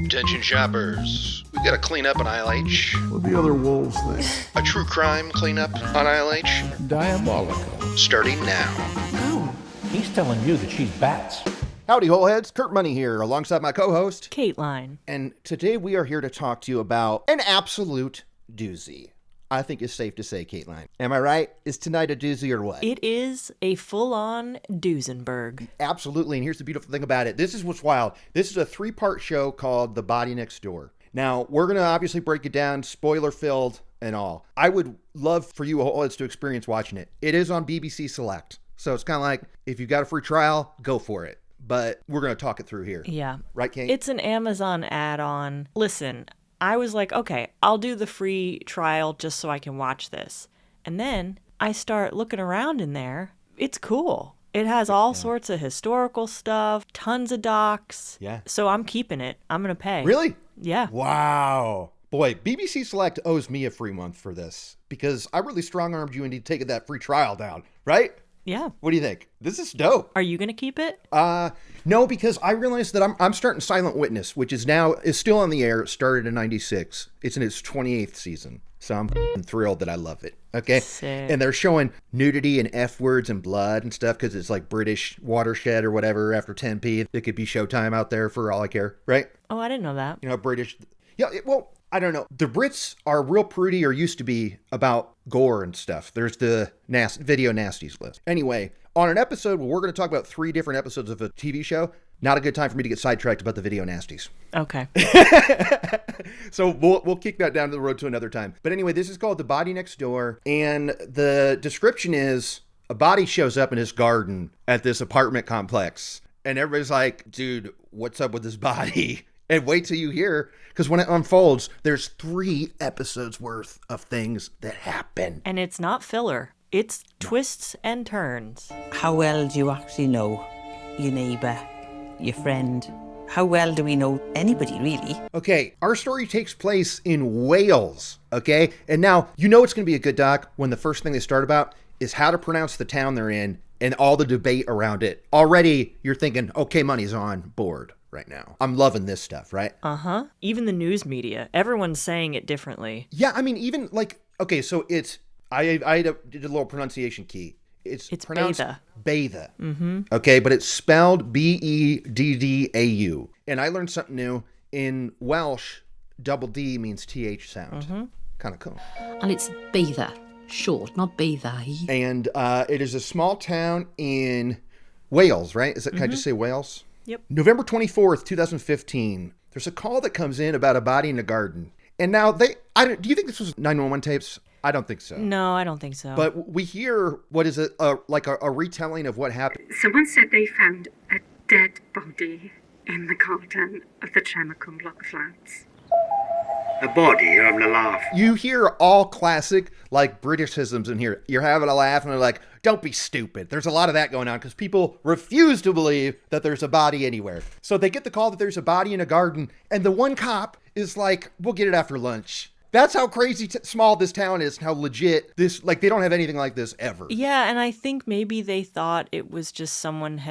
Attention shoppers, we've got to clean up on ILH. What the other wolves think? A true crime cleanup on ILH. Diabolical. Starting now. Oh, he's telling you that she's bats. Howdy, Holeheads. Kurt Money here, alongside my co-host, Kateline. And today we are here to talk to you about an absolute doozy. I think it's safe to say, Kateline. Am I right? Is tonight a doozy or what? It is a full-on Duesenberg. Absolutely, and here's the beautiful thing about it. This is what's wild. This is a 3-part show called The Body Next Door. Now, we're going to obviously break it down, spoiler-filled and all. I would love for you Holeheads to experience watching it. It is on BBC Select, so it's kind of like, if you've got a free trial, go for it. But we're going to talk it through here. Yeah. Right, Kate? It's an Amazon add-on. Listen, I was like, okay, I'll do the free trial just so I can watch this. And then I start looking around in there. It's cool. It has all sorts of historical stuff, tons of docs. Yeah. So I'm keeping it. I'm going to pay. Really? Yeah. Wow. Boy, BBC Select owes me a free month for this because I really strong-armed you into taking that free trial down, right? Yeah. What do you think? This is dope. Are you going to keep it? No, because I realized that I'm starting Silent Witness, which is still on the air. It started in 96. It's in its 28th season. So I'm thrilled that I love it. Okay. Sick. And they're showing nudity and F words and blood and stuff because it's like British watershed or whatever after 10p. It could be Showtime out there for all I care, right? Oh, I didn't know that. You know, British. Yeah, well, I don't know. The Brits are real prudy, or used to be, about gore and stuff. There's the video nasties list. Anyway, on an episode where we're going to talk about 3 different episodes of a TV show, not a good time for me to get sidetracked about the video nasties. Okay. So we'll kick that down the road to another time. But anyway, this is called The Body Next Door, and the description is a body shows up in his garden at this apartment complex, and everybody's like, dude, what's up with this body? And wait till you hear, because when it unfolds, there's 3 episodes worth of things that happen. And it's not filler. It's twists and turns. How well do you actually know your neighbour, your friend? How well do we know anybody, really? Okay, our story takes place in Wales, okay? And now, you know it's going to be a good doc when the first thing they start about is how to pronounce the town they're in and all the debate around it. Already, you're thinking, okay, Money's on board right now. I'm loving this stuff, right? Uh-huh. Even the news media. Everyone's saying it differently. Yeah, I mean, even like, okay, so it's, I did a little pronunciation key. It's pronounced Beddau. Mm-hmm. Okay, but it's spelled Beddau. And I learned something new. In Welsh, double D means TH sound. Mm-hmm. Kind of cool. And it's Beddau, short, not Beddau. And it is a small town in Wales, right? Can I just say Wales? Yep. November 24th, 2015. There's a call that comes in about a body in a garden. And now do you think this was 911 tapes? I don't think so. No, I don't think so. But we hear, what is it, like a retelling of what happened. Someone said they found a dead body in the garden of the Tremacombe block of flats. A body? You're having a laugh. You hear all classic, like, Britishisms in here. You're having a laugh, and they're like, don't be stupid. There's a lot of that going on, because people refuse to believe that there's a body anywhere. So they get the call that there's a body in a garden, and the one cop is like, we'll get it after lunch. That's how crazy small this town is, how legit this, like, they don't have anything like this ever. Yeah, and I think maybe they thought it was just someone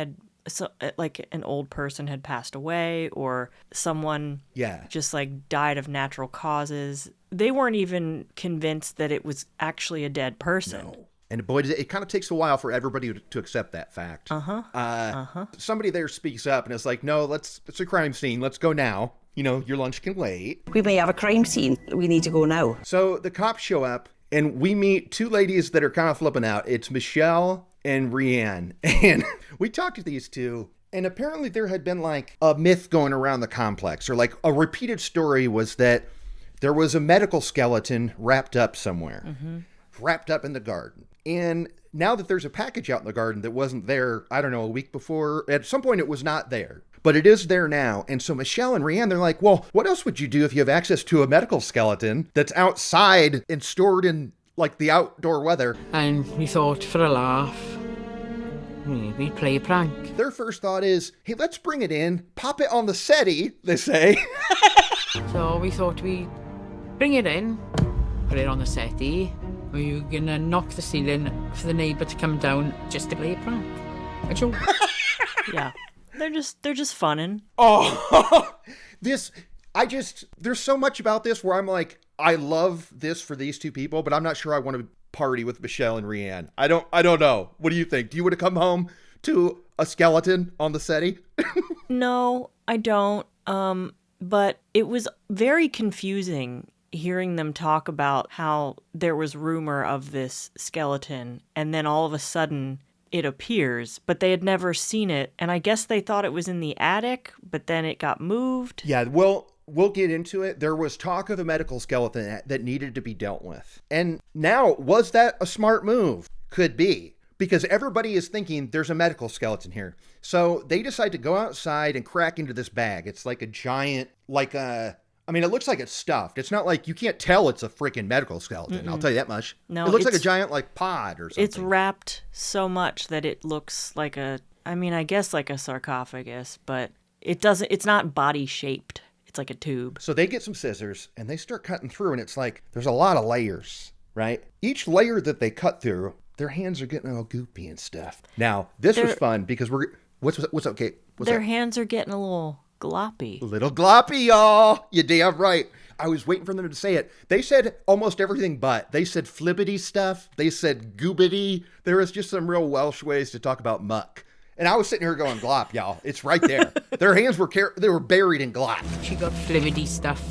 like an old person had passed away, or someone just like died of natural causes. They weren't even convinced that it was actually a dead person. No. And boy, it kind of takes a while for everybody to accept that fact. Somebody there speaks up and it's like, no, it's a crime scene. Let's go now. You know, your lunch can wait. We may have a crime scene. We need to go now. So the cops show up and we meet 2 ladies that are kind of flipping out. It's Michelle and Rhiannon. And we talked to these 2. And apparently there had been like a myth going around the complex, or like a repeated story was that there was a medical skeleton wrapped up somewhere, wrapped up in the garden. And now that there's a package out in the garden that wasn't there, I don't know, a week before, at some point it was not there. But it is there now. And so Michelle and Rhiannon, they're like, well, what else would you do if you have access to a medical skeleton that's outside and stored in like the outdoor weather? And we thought, for a laugh, we'd play a prank. Their first thought is, hey, let's bring it in, pop it on the settee, they say. So we thought we'd bring it in, put it on the settee. We were going to knock the ceiling for the neighbour to come down just to play a prank. A joke. Yeah. They're just funning. Oh, this, there's so much about this where I'm like, I love this for these two people, but I'm not sure I want to party with Michelle and Rhiannon. I don't know. What do you think? Do you want to come home to a skeleton on the settee? No, I don't. But it was very confusing hearing them talk about how there was rumor of this skeleton, and then all of a sudden it appears, but they had never seen it. And I guess they thought it was in the attic, but then it got moved. Yeah, well, we'll get into it. There was talk of a medical skeleton that needed to be dealt with. And now, was that a smart move? Could be. Because everybody is thinking there's a medical skeleton here. So they decide to go outside and crack into this bag. It's like a giant, it looks like it's stuffed. It's not like, you can't tell it's a freaking medical skeleton. I'll tell you that much. No, it looks like a giant pod or something. It's wrapped so much that it looks like I guess like a sarcophagus, but it's not body shaped. It's like a tube. So they get some scissors and they start cutting through, and it's like, there's a lot of layers, right? Each layer that they cut through, their hands are getting all goopy and stuff. Now, this was fun because what's up, Kate? Their hands are getting a little gloppy. Little gloppy, y'all. You damn right. I was waiting for them to say it. They said almost everything but. They said flibbity stuff. They said goobity. There was just some real Welsh ways to talk about muck. And I was sitting here going, glop, y'all. It's right there. Their hands were they were buried in glop. She got flibbity stuff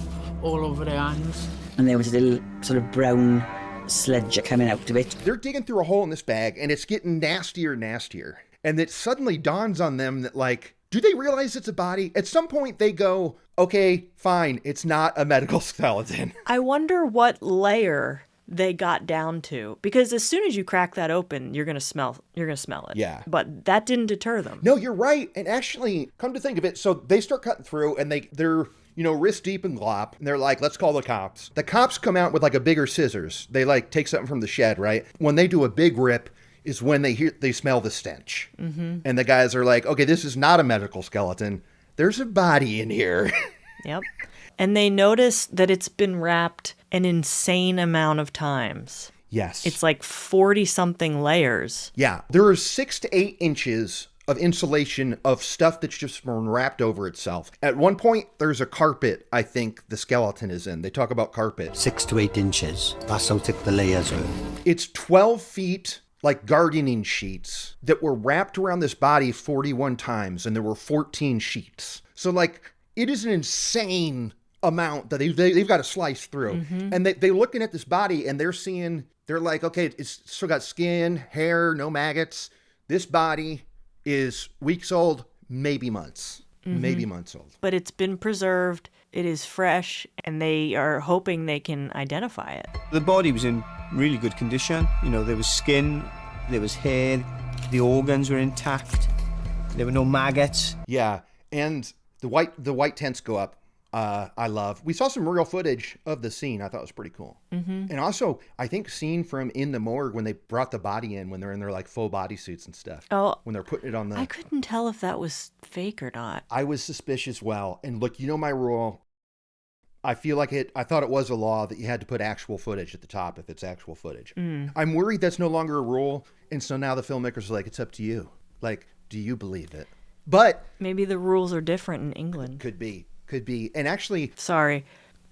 all over her hands. And there was a little sort of brown sludge coming out of it. They're digging through a hole in this bag, and it's getting nastier and nastier. And it suddenly dawns on them that, like, do they realize it's a body? At some point, they go, okay, fine, it's not a medical skeleton. I wonder what layer they got down to, because as soon as you crack that open, you're gonna smell it. Yeah. But that didn't deter them. No, you're right. And actually, come to think of it, so they start cutting through, and they're wrist deep in glop, and they're like, let's call the cops. The cops come out with like a bigger scissors. They like take something from the shed, right? When they do a big rip is when they smell the stench. Mm-hmm. And the guys are like, okay, this is not a medical skeleton. There's a body in here. Yep. And they notice that it's been wrapped an insane amount of times. Yes. It's like 40-something layers. Yeah. There are 6 to 8 inches of insulation of stuff that's just been wrapped over itself. At one point, there's a carpet I think the skeleton is in. They talk about carpet. 6 to 8 inches. That's how thick the layers are. It's 12 feet, like gardening sheets, that were wrapped around this body 41 times, and there were 14 sheets. So, like, it is an insane amount that they've got to slice through. Mm-hmm. And they're looking at this body, and they're like, okay, it's still got skin, hair, no maggots. This body is weeks old, maybe months. Mm-hmm. Maybe months old. But it's been preserved, it is fresh, and they are hoping they can identify it. The body was in really good condition. There was skin, there was hair, the organs were intact, there were no maggots. Yeah, and the white tents go up. We saw some real footage of the scene. I thought it was pretty cool. Mm-hmm. And also, I think scene from in the morgue when they brought the body in, when they're in their like full bodysuits and stuff. Oh, when they're putting it on the. I couldn't tell if that was fake or not. I was suspicious. Well, and look, my rule. I thought it was a law that you had to put actual footage at the top if it's actual footage. Mm. I'm worried that's no longer a rule, and so now the filmmakers are like, it's up to you. Like, do you believe it? But maybe the rules are different in England. Could be. And actually... Sorry.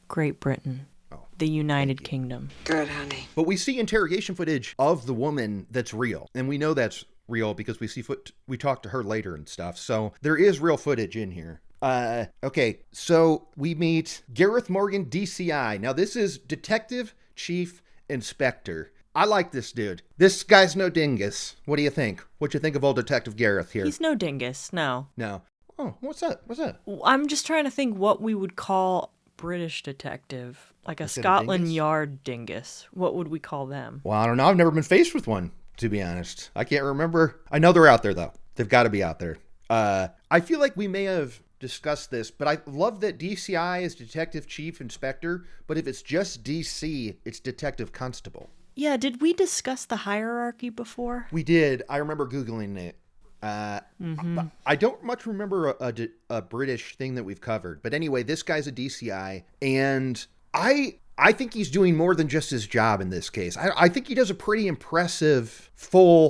Great Britain. Oh, the United Kingdom. Good, honey. But we see interrogation footage of the woman that's real. And we know that's real because we talk to her later and stuff. So there is real footage in here. Okay, so we meet Gareth Morgan, DCI. Now this is Detective Chief Inspector. I like this dude. This guy's no dingus. What do you think? What you think of old Detective Gareth here? He's no dingus, no. No. Oh, what's that? I'm just trying to think what we would call British detective, like a Scotland Yard dingus. What would we call them? Well, I don't know. I've never been faced with one, to be honest. I can't remember. I know they're out there, though. They've got to be out there. I feel like we may have discussed this, but I love that DCI is Detective Chief Inspector, but if it's just DC, it's Detective Constable. Yeah, did we discuss the hierarchy before? We did. I remember Googling it. I don't much remember a British thing that we've covered. But anyway, this guy's a DCI, and I think he's doing more than just his job in this case. I think he does a pretty impressive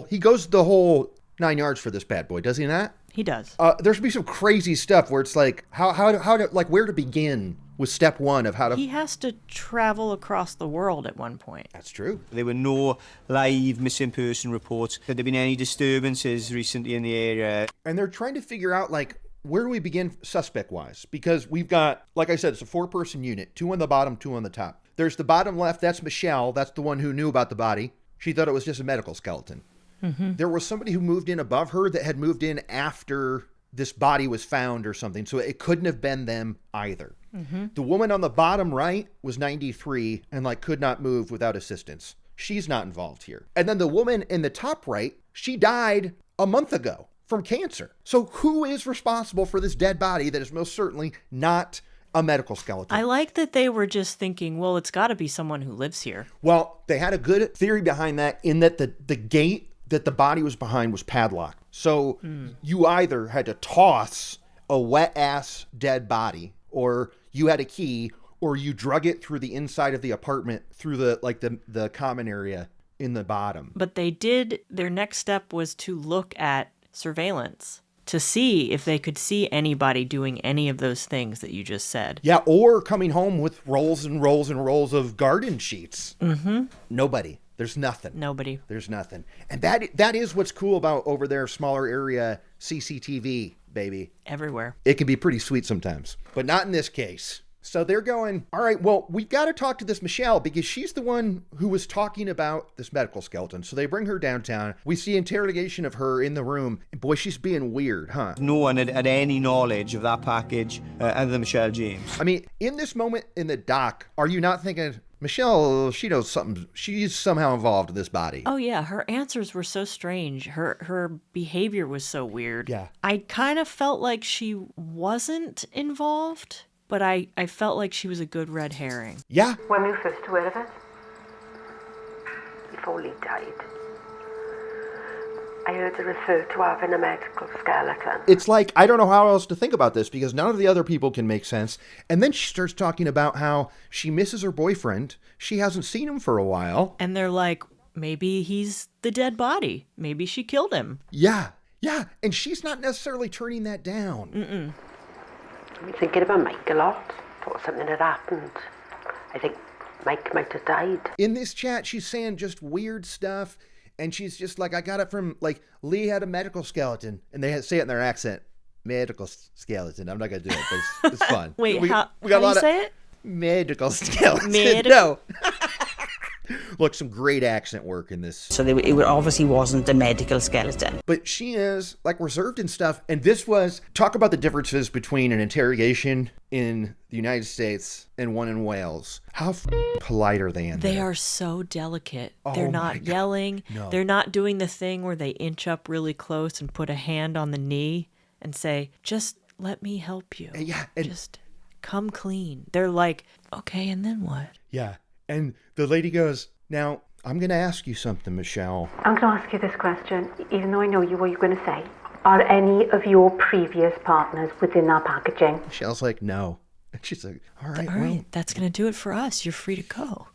he goes the whole 9 yards for this bad boy, does he not? He does. There should be some crazy stuff where it's like, how to, like, where to begin was step one of how to... He has to travel across the world at one point. That's true. There were no live missing person reports. Had there been any disturbances recently in the area? And they're trying to figure out, like, where do we begin suspect-wise? Because we've got, like I said, it's a 4-person unit. 2 on the bottom, 2 on the top. There's the bottom left. That's Michelle. That's the one who knew about the body. She thought it was just a medical skeleton. Mm-hmm. There was somebody who moved in above her that had moved in after this body was found or something. So it couldn't have been them either. Mm-hmm. The woman on the bottom right was 93 and like could not move without assistance. She's not involved here. And then the woman in the top right, she died a month ago from cancer. So who is responsible for this dead body that is most certainly not a medical skeleton? I like that they were just thinking, well, it's got to be someone who lives here. Well, they had a good theory behind that in that the gate that the body was behind was padlocked. So you either had to toss a wet-ass dead body, or you had a key, or you drug it through the inside of the apartment through the common area in the bottom. But their next step was to look at surveillance to see if they could see anybody doing any of those things that you just said. Yeah, or coming home with rolls and rolls and rolls of garden sheets. Mm-hmm. Nobody. There's nothing. Nobody. There's nothing. And that is what's cool about over there, smaller area CCTV, baby. Everywhere. It can be pretty sweet sometimes, but not in this case. So they're going, all right, well, we got to talk to this Michelle because she's the one who was talking about this medical skeleton. So they bring her downtown. We see interrogation of her in the room. And boy, she's being weird, huh? No one had any knowledge of that package other than Michelle James. I mean, in this moment in the dock, are you not thinking, Michelle, she knows something. She's somehow involved in this body. Oh, yeah. Her answers were so strange. Her behavior was so weird. Yeah. I kind of felt like she wasn't involved, but I felt like she was a good red herring. Yeah. When were you first aware of it? Before Leigh died. I heard her refer to having a medical skeleton. It's like, I don't know how else to think about this because none of the other people can make sense. And then she starts talking about how she misses her boyfriend. She hasn't seen him for a while. And they're like, maybe he's the dead body. Maybe she killed him. Yeah. Yeah. And she's not necessarily turning that down. Mm-mm. I've been thinking about Mike a lot. Thought something had happened. I think Mike might have died. In this chat, she's saying just weird stuff. And she's just like, I got it from, like, Leigh had a medical skeleton. And they say it in their accent. Medical skeleton. I'm not going to do it, but it's fun. Wait, we how got a lot do you say it? Medical skeleton. No. Look, some great accent work in this. So it obviously wasn't a medical skeleton. But she is, like, reserved and stuff. And this was, talk about the differences between an interrogation in the United States and one in Wales. How polite are they in there? They are so delicate. Oh They're my not God. yelling. No. They're not doing the thing where they inch up really close and put a hand on the knee and say, just let me help you. Yeah. Just come clean. They're like, okay, and then what? Yeah. And the lady goes, now, I'm going to ask you something, Michelle. I'm going to ask you this question, even though I know what you're going to say. Are any of your previous partners within that packaging? Michelle's like, no. And she's like, all right, All right, that's going to do it for us. You're free to go.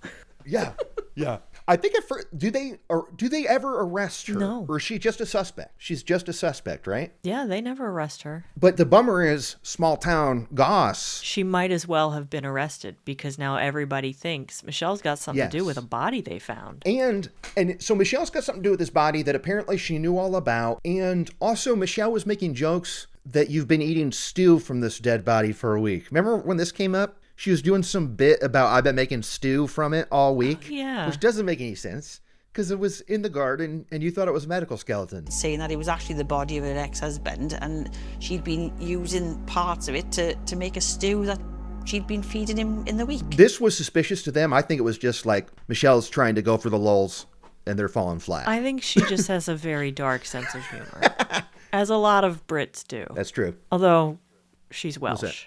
Yeah. Yeah. I think at first, do they ever arrest her? No. Or is she just a suspect? She's just a suspect, right? Yeah, they never arrest her. But the bummer is small town Goss. She might as well have been arrested because now everybody thinks Michelle's got something to do Yes. with a body they found. And so Michelle's got something to do with this body that apparently she knew all about. And also Michelle was making jokes that you've been eating stew from this dead body for a week. Remember when this came up? She was doing some bit about I've been making stew from it all week. Oh, yeah. Which doesn't make any sense because it was in the garden and you thought it was a medical skeleton. Saying that it was actually the body of her ex-husband and she'd been using parts of it to make a stew that she'd been feeding him in the week. This was suspicious to them. I think it was just like Michelle's trying to go for the lulz and they're falling flat. I think she just has a very dark sense of humor, as a lot of Brits do. That's true. Although she's Welsh.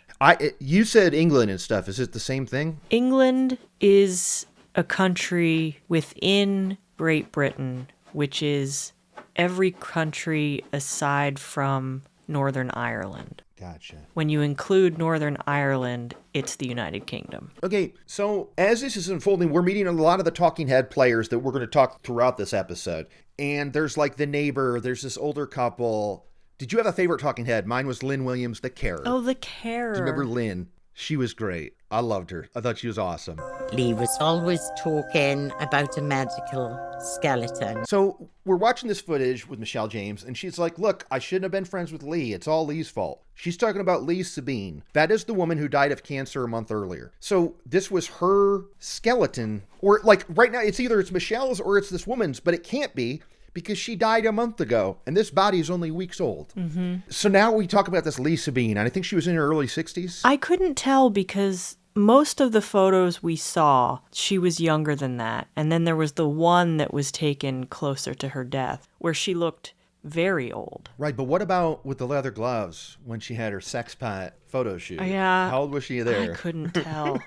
You said England and stuff. Is it the same thing? England is a country within Great Britain, which is every country aside from Northern Ireland. Gotcha. When you include Northern Ireland, it's the United Kingdom. Okay, so as this is unfolding, we're meeting a lot of the talking head players that we're going to talk throughout this episode. And there's like the neighbor, there's this older couple. Did you have a favorite talking head? Mine was Lynn Williams, the carer. Oh, the carer. Do you remember Lynn? She was great. I loved her. I thought she was awesome. Leigh was always talking about a medical skeleton. So we're watching this footage with Michelle James, and she's like, look, I shouldn't have been friends with Leigh. It's all Leigh's fault. She's talking about Leigh Sabine. That is the woman who died of cancer a month earlier. So this was her skeleton, or like right now, it's either it's Michelle's or it's this woman's, but it can't be, because she died a month ago, and this body is only weeks old. So now we talk about this Leigh Sabine, and I think she was in her early 60s. I couldn't tell because most of the photos we saw, she was younger than that. And then there was the one that was taken closer to her death, where she looked very old. Right, but what about with the leather gloves when she had her sex pot photo shoot? Yeah. How old was she there? I couldn't tell.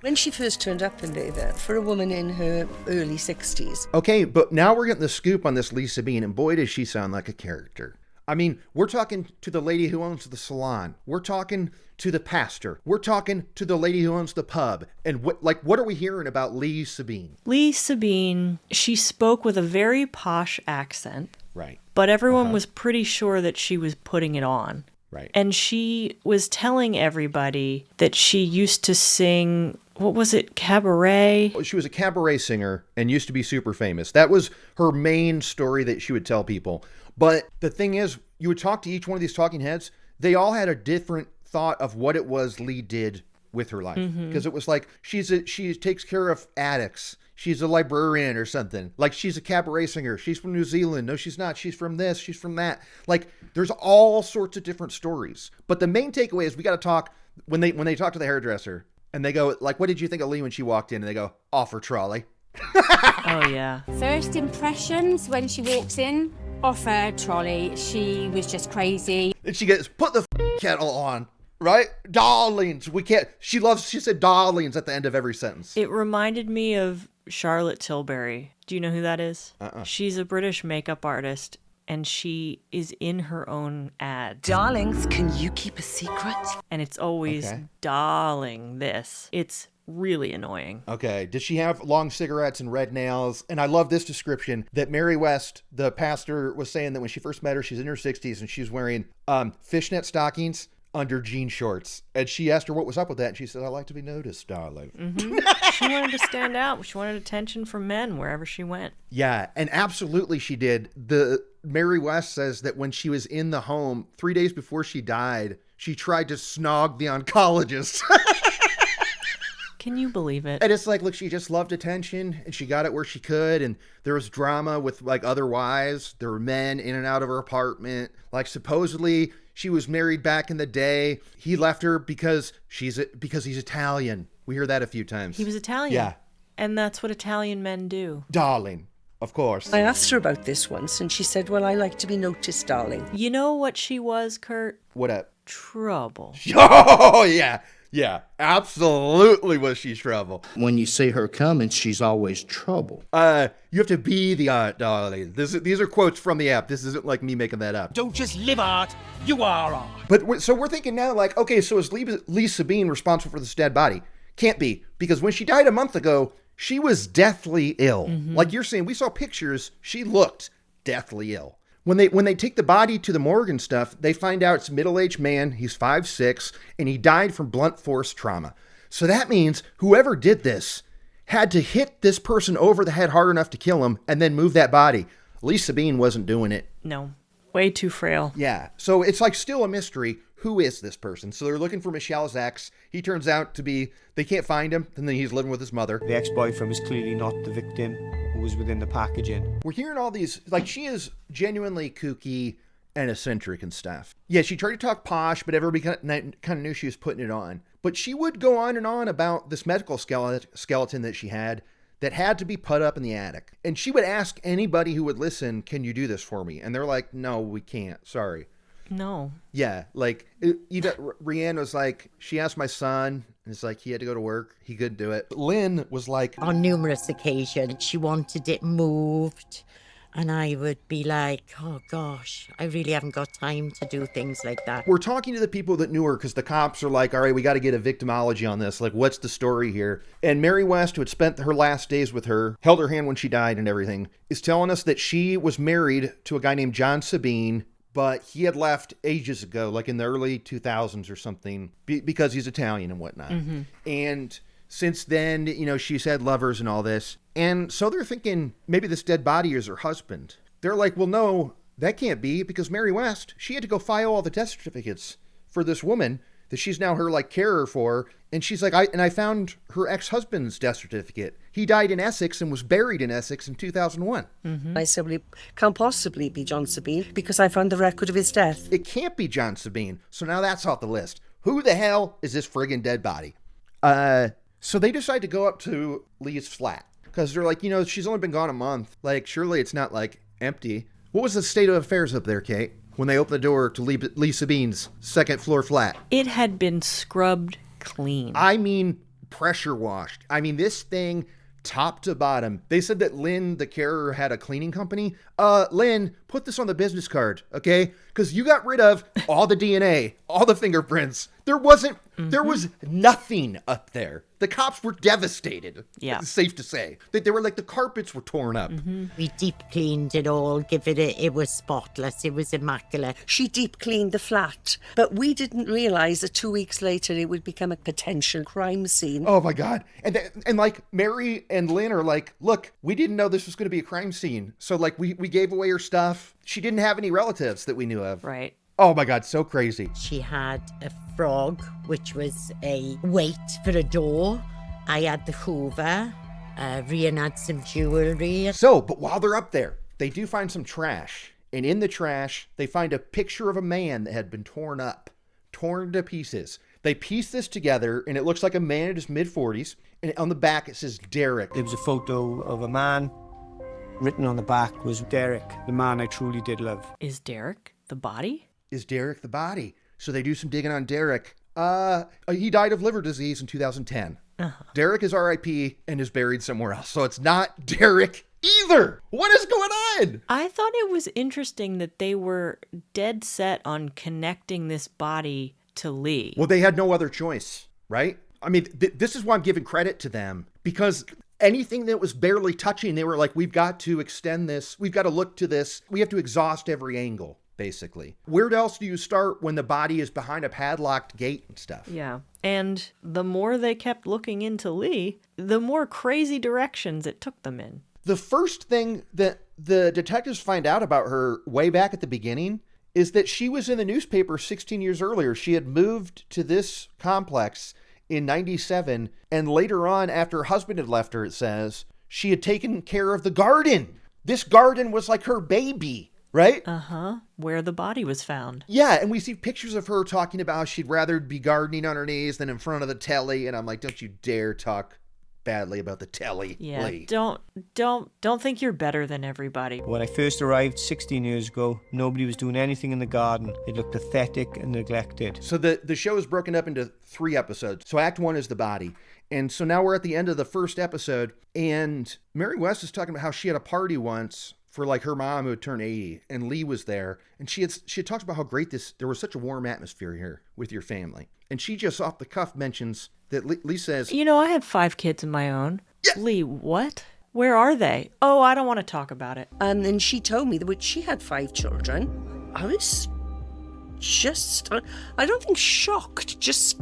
When she first turned up in labour, for a woman in her early 60s. Okay, but now we're getting the scoop on this Leigh Sabine, and boy, does she sound like a character. I mean, we're talking to the lady who owns the salon. We're talking to the pastor. We're talking to the lady who owns the pub. And what are we hearing about Leigh Sabine? Leigh Sabine, she spoke with a very posh accent. Right. But everyone was pretty sure that she was putting it on. Right. And she was telling everybody that she used to sing, what was it, cabaret? She was a cabaret singer and used to be super famous. That was her main story that she would tell people. But the thing is, you would talk to each one of these talking heads, they all had a different thought of what it was Leigh did with her life. Because it was like, she takes care of addicts. She's a librarian or something. Like, she's a cabaret singer. She's from New Zealand. No, she's not. She's from this. She's from that. Like, there's all sorts of different stories. But the main takeaway is we got to talk, when they talk to the hairdresser, and they go, like, what did you think of Leigh when she walked in? And they go, off her trolley. Oh, yeah. First impressions when she walks in, off her trolley, she was just crazy. And she gets, put the kettle on. Right? Darlings. We can't. She said darlings at the end of every sentence. It reminded me of Charlotte Tilbury. Do you know who that is? She's a British makeup artist, and she is in her own ad. Darlings, can you keep a secret? And it's always, darling, this. It's really annoying. Okay. Did she have long cigarettes and red nails? And I love this description that Mary West, the pastor, was saying that when she first met her, she's in her 60s, and she's wearing fishnet stockings under jean shorts. And she asked her what was up with that, and she said, I like to be noticed, darling. She wanted to stand out. She wanted attention from men wherever she went. Yeah, and absolutely she did. The Mary West says that when she was in the home 3 days before she died, she tried to snog the oncologist. Can you believe it? And it's like, look, she just loved attention, and she got it where she could, and there was drama with, like, other wives. There were men in and out of her apartment. Like, supposedly she was married back in the day. He left her because he's Italian. We hear that a few times. He was Italian. Yeah. And that's what Italian men do. Darling, of course. I asked her about this once, and she said, well, I like to be noticed, darling. You know what she was, Kurt? What up? Trouble. Oh, yeah. Yeah, absolutely was she trouble. When you see her coming, she's always trouble. You have to be the art, darling. These are quotes from the app. This isn't like me making that up. Don't just live art, you are art. But we're thinking now, like, okay, so is Leigh Sabine responsible for this dead body? Can't be, because when she died a month ago, she was deathly ill. Like you're saying, we saw pictures. She looked deathly ill. When they take the body to the morgue and stuff, they find out it's a middle-aged man. He's 5'6", and he died from blunt force trauma. So that means whoever did this had to hit this person over the head hard enough to kill him and then move that body. Leigh Sabine wasn't doing it. No, way too frail. Yeah, so it's like still a mystery. Who is this person? So they're looking for Michelle's ex. He turns out to be, they can't find him, and then he's living with his mother. The ex-boyfriend was clearly not the victim who was within the packaging. We're hearing all these, like, she is genuinely kooky and eccentric and stuff. Yeah, she tried to talk posh, but everybody kind of knew she was putting it on. But she would go on and on about this medical skeleton that she had that had to be put up in the attic. And she would ask anybody who would listen, can you do this for me? And they're like, no, we can't. Sorry. No. Yeah, like, even Rianne was like, she asked my son, and it's like, he had to go to work. He couldn't do it. But Lynn was like... On numerous occasions, she wanted it moved. And I would be like, oh gosh, I really haven't got time to do things like that. We're talking to the people that knew her because the cops are like, all right, we got to get a victimology on this. Like, what's the story here? And Mary West, who had spent her last days with her, held her hand when she died and everything, is telling us that she was married to a guy named John Sabine but he had left ages ago, like in the early 2000s or something, because he's Italian and whatnot. Mm-hmm. And since then, you know, she's had lovers and all this. And so they're thinking maybe this dead body is her husband. They're like, well, no, that can't be, because Mary West, she had to go file all the death certificates for this woman that she's now her like carer for. And she's like, I found her ex-husband's death certificate. He died in Essex and was buried in Essex in 2001. Mm-hmm. I said, well, it can't possibly be John Sabine because I found the record of his death. It can't be John Sabine. So now that's off the list. Who the hell is this friggin' dead body? So they decide to go up to Leigh's flat because they're like, you know, she's only been gone a month. Like, surely it's not like empty. What was the state of affairs up there, Kate, when they opened the door to Leigh Sabine's second floor flat? It had been scrubbed clean. I mean, pressure washed. I mean, this thing, top to bottom. They said that Lynn, the carer, had a cleaning company. Lynn, put this on the business card, okay? Because you got rid of all the DNA, all the fingerprints. There was nothing up there. The cops were devastated. Yeah. It's safe to say. They were like, the carpets were torn up. Mm-hmm. We deep cleaned it all, it was spotless, it was immaculate. She deep cleaned the flat, but we didn't realise that 2 weeks later it would become a potential crime scene. Oh my God. And like Mary and Lynn are like, look, we didn't know this was going to be a crime scene. So like we gave away her stuff. She didn't have any relatives that we knew of. Right. Oh my God, so crazy. She had a frog, which was a weight for a door. I had the Hoover. Rian had some jewelry. So, but while they're up there, they do find some trash. And in the trash, they find a picture of a man that had been torn to pieces. They piece this together, and it looks like a man in his mid-40s. And on the back, it says Derek. There was a photo of a man. Written on the back was Derek, the man I truly did love. Is Derek the body? Is Derek the body? So they do some digging on Derek. He died of liver disease in 2010. Uh-huh. Derek is RIP and is buried somewhere else. So it's not Derek either. What is going on? I thought it was interesting that they were dead set on connecting this body to Leigh. Well, they had no other choice, right? I mean, this is why I'm giving credit to them, because anything that was barely touching, they were like, we've got to extend this. We've got to look to this. We have to exhaust every angle, basically. Where else do you start when the body is behind a padlocked gate and stuff? Yeah. And the more they kept looking into Leigh, the more crazy directions it took them in. The first thing that the detectives find out about her way back at the beginning is that she was in the newspaper 16 years earlier. She had moved to this complex in 97, and later on, after her husband had left her, it says, she had taken care of the garden. This garden was like her baby, right? Uh-huh. Where the body was found. Yeah, and we see pictures of her talking about how she'd rather be gardening on her knees than in front of the telly, and I'm like, don't you dare talk badly about the telly. Yeah, Leigh. don't think you're better than everybody. When I first arrived 16 years ago, nobody was doing anything in the garden. It looked pathetic and neglected. So the show is broken up into 3 episodes. So Act 1 is the body. And so now we're at the end of the first episode, and Mary West is talking about how she had a party once for like her mom who had turned 80, and Leigh was there, and she had talked about how great there was such a warm atmosphere here with your family. And she just off the cuff mentions that Leigh says, you know, I have 5 kids of my own. Yeah. Leigh, what? Where are they? Oh, I don't want to talk about it. And then she told me that she had 5 children. I was just, I don't think shocked, just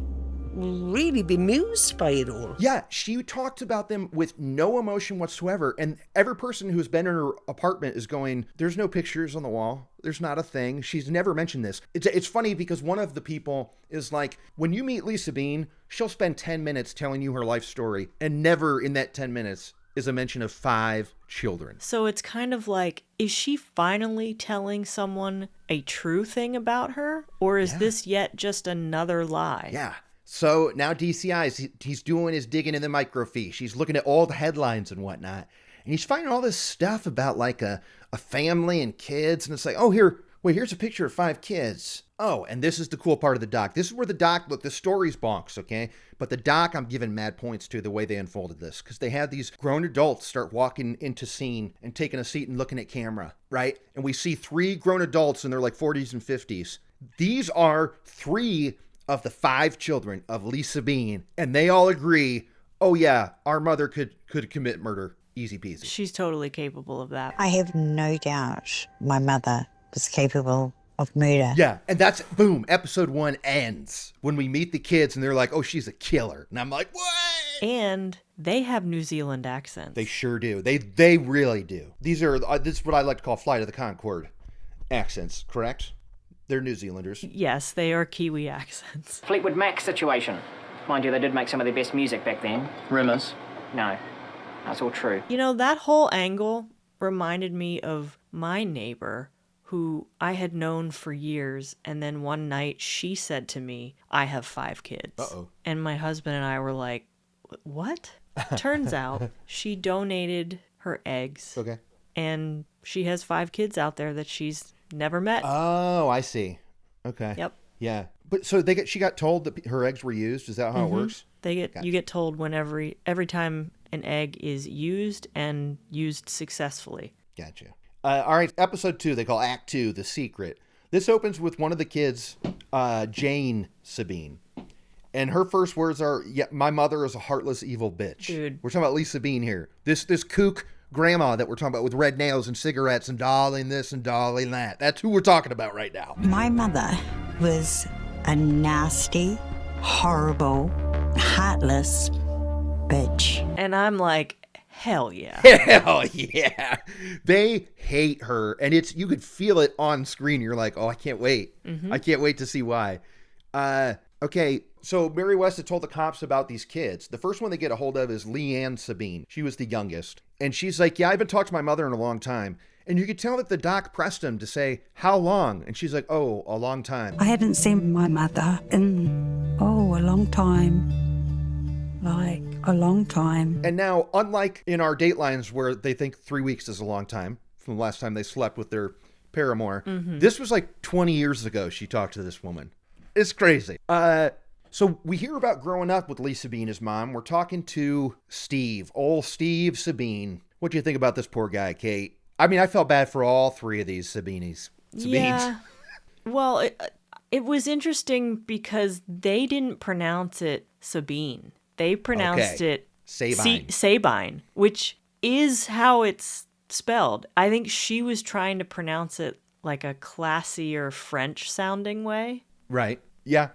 really bemused by it all. Yeah, she talked about them with no emotion whatsoever, and every person who's been in her apartment is going, there's no pictures on the wall, there's not a thing. She's never mentioned this. It's funny because one of the people is like, when you meet Leigh Sabine, she'll spend 10 minutes telling you her life story, and never in that 10 minutes is a mention of 5 children. So it's kind of like, is she finally telling someone a true thing about her, or is this yet just another lie? Yeah. So now DCI, he's doing his digging in the microfiche. He's looking at all the headlines and whatnot. And he's finding all this stuff about like a family and kids. And it's like, oh, here's a picture of 5 kids. Oh, and this is the cool part of the doc. This is where the doc, look, the story's bonks, okay? But the doc, I'm giving mad points to the way they unfolded this. Because they had these grown adults start walking into scene and taking a seat and looking at camera, right? And we see 3 grown adults in their like 40s and 50s. These are 3 of the 5 children of Leigh Sabine, and they all agree, oh yeah, our mother could commit murder. Easy peasy. She's totally capable of that. I have no doubt my mother was capable of murder. Yeah, and that's, boom, episode 1 ends when we meet the kids and they're like, oh, she's a killer. And I'm like, what? And they have New Zealand accents. They sure do. They really do. These are, this is what I like to call Flight of the Conchord accents, correct? They're New Zealanders. Yes, they are Kiwi accents. Fleetwood Mac situation. Mind you, they did make some of their best music back then. Rumours? No, that's all true. You know, that whole angle reminded me of my neighbor who I had known for years, and then one night she said to me, I have 5 kids. Uh-oh. And my husband and I were like, what? Turns out she donated her eggs. Okay. And she has 5 kids out there that she's never met. Oh, I see. Okay. Yep. Yeah. But so she got told that her eggs were used. Is that how it works? You get told when every time an egg is used and used successfully. Gotcha. All right, episode 2, they call Act 2, The Secret. This opens with one of the kids, Jane Sabine. And her first words are, yeah, my mother is a heartless, evil bitch. Dude. We're talking about Leigh Sabine here. This kook grandma that we're talking about with red nails and cigarettes and dolling this and dolling that. That's who we're talking about right now. My mother was a nasty, horrible, heartless bitch. And I'm like, hell yeah. Hell yeah. They hate her. And you could feel it on screen. You're like, oh, I can't wait. Mm-hmm. I can't wait to see why. Okay, so Mary West had told the cops about these kids. The first one they get a hold of is Leigh Sabine. She was the youngest. And she's like, yeah, I haven't talked to my mother in a long time. And you could tell that the doc pressed him to say, how long? And she's like, oh, a long time. I hadn't seen my mother in, a long time. Like, a long time. And now, unlike in our Datelines where they think 3 weeks is a long time, from the last time they slept with their paramour, this was like 20 years ago she talked to this woman. It's crazy. So we hear about growing up with Leigh Sabine, his mom. We're talking to Steve, old Steve Sabine. What do you think about this poor guy, Kate? I mean, I felt bad for all 3 of these Sabines. Yeah. Well, it was interesting because they didn't pronounce it Sabine. They pronounced it Sabine, which is how it's spelled. I think she was trying to pronounce it like a classier French sounding way. Right. Yeah.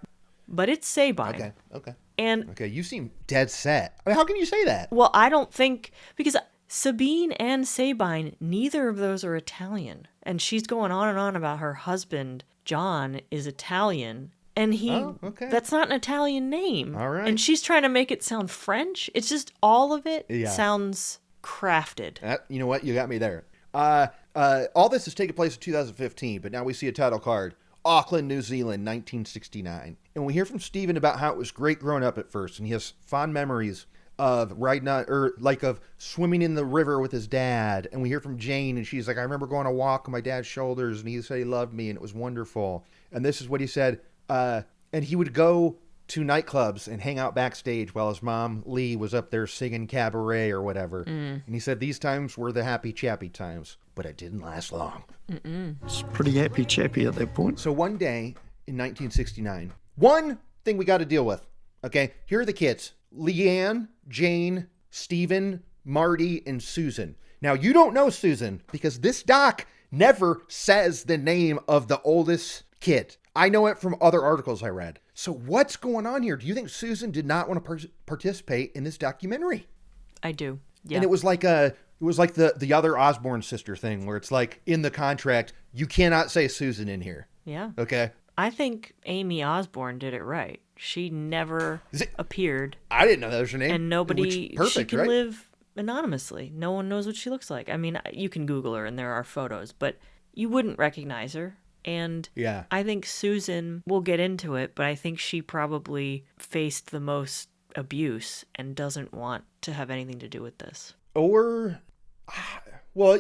But it's Sabine. Okay. And okay, you seem dead set. I mean, how can you say that? Well, I don't think, because Sabine and Sabine, neither of those are Italian. And she's going on and on about her husband, John, is Italian. And that's not an Italian name. All right. And she's trying to make it sound French. It's just all of it sounds crafted. You know what? You got me there. All this is taking place in 2015, but now we see a title card. Auckland, New Zealand, 1969. And we hear from Stephen about how it was great growing up at first. And he has fond memories of of swimming in the river with his dad. And we hear from Jane, and she's like, I remember going on a walk on my dad's shoulders, and he said he loved me, and it was wonderful. And this is what he said. And he would go to nightclubs and hang out backstage while his mom, Leigh, was up there singing cabaret or whatever. And he said these times were the happy chappy times, but it didn't last long. It's pretty happy chappy at that point. So one day in 1969, one thing we got to deal with. Okay, here are the kids. Leanne, Jane, Stephen, Marty, and Susan. Now, you don't know Susan because this doc never says the name of the oldest kid. I know it from other articles I read. So what's going on here? Do you think Susan did not want to participate in this documentary? I do. Yeah. And it was like the other Osborne sister thing where it's like in the contract, you cannot say Susan in here. Yeah. Okay. I think Amy Osborne did it right. She never appeared. I didn't know that was her name. And nobody, perfect, she can right? live anonymously. No one knows what she looks like. I mean, you can Google her and there are photos, but you wouldn't recognize her. And I think Susan, we'll get into it, but I think she probably faced the most abuse and doesn't want to have anything to do with this. Or, well,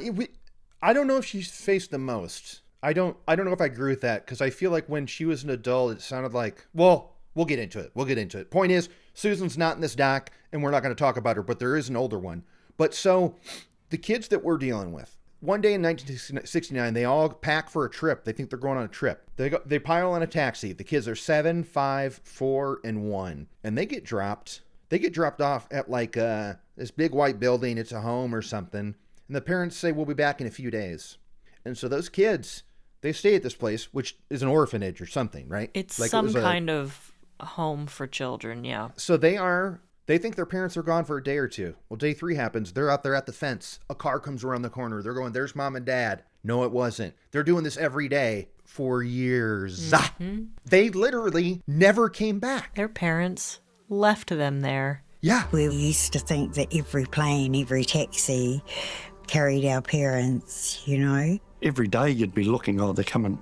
I don't know if she's faced the most. I don't know if I agree with that because I feel like when she was an adult, it sounded like, well, we'll get into it. Point is, Susan's not in this doc and we're not going to talk about her, but there is an older one. But so the kids that we're dealing with, one day in 1969, they all pack for a trip. They think they're going on a trip. They pile in a taxi. The kids are 7, 5, 4, and 1. And they get dropped. They get dropped off at like this big white building. It's a home or something. And the parents say, we'll be back in a few days. And so those kids They stay at this place, which is an orphanage or something, right? It's Like some kind of home for children, yeah. So they think their parents are gone for a day or two. Well, day 3 happens. They're out there at the fence. A car comes around the corner. They're going, there's mom and dad. No, it wasn't. They're doing this every day for years. Mm-hmm. They literally never came back. Their parents left them there. Yeah. We used to think that every plane, every taxi carried our parents, you know. Every day you'd be looking, oh, they're coming.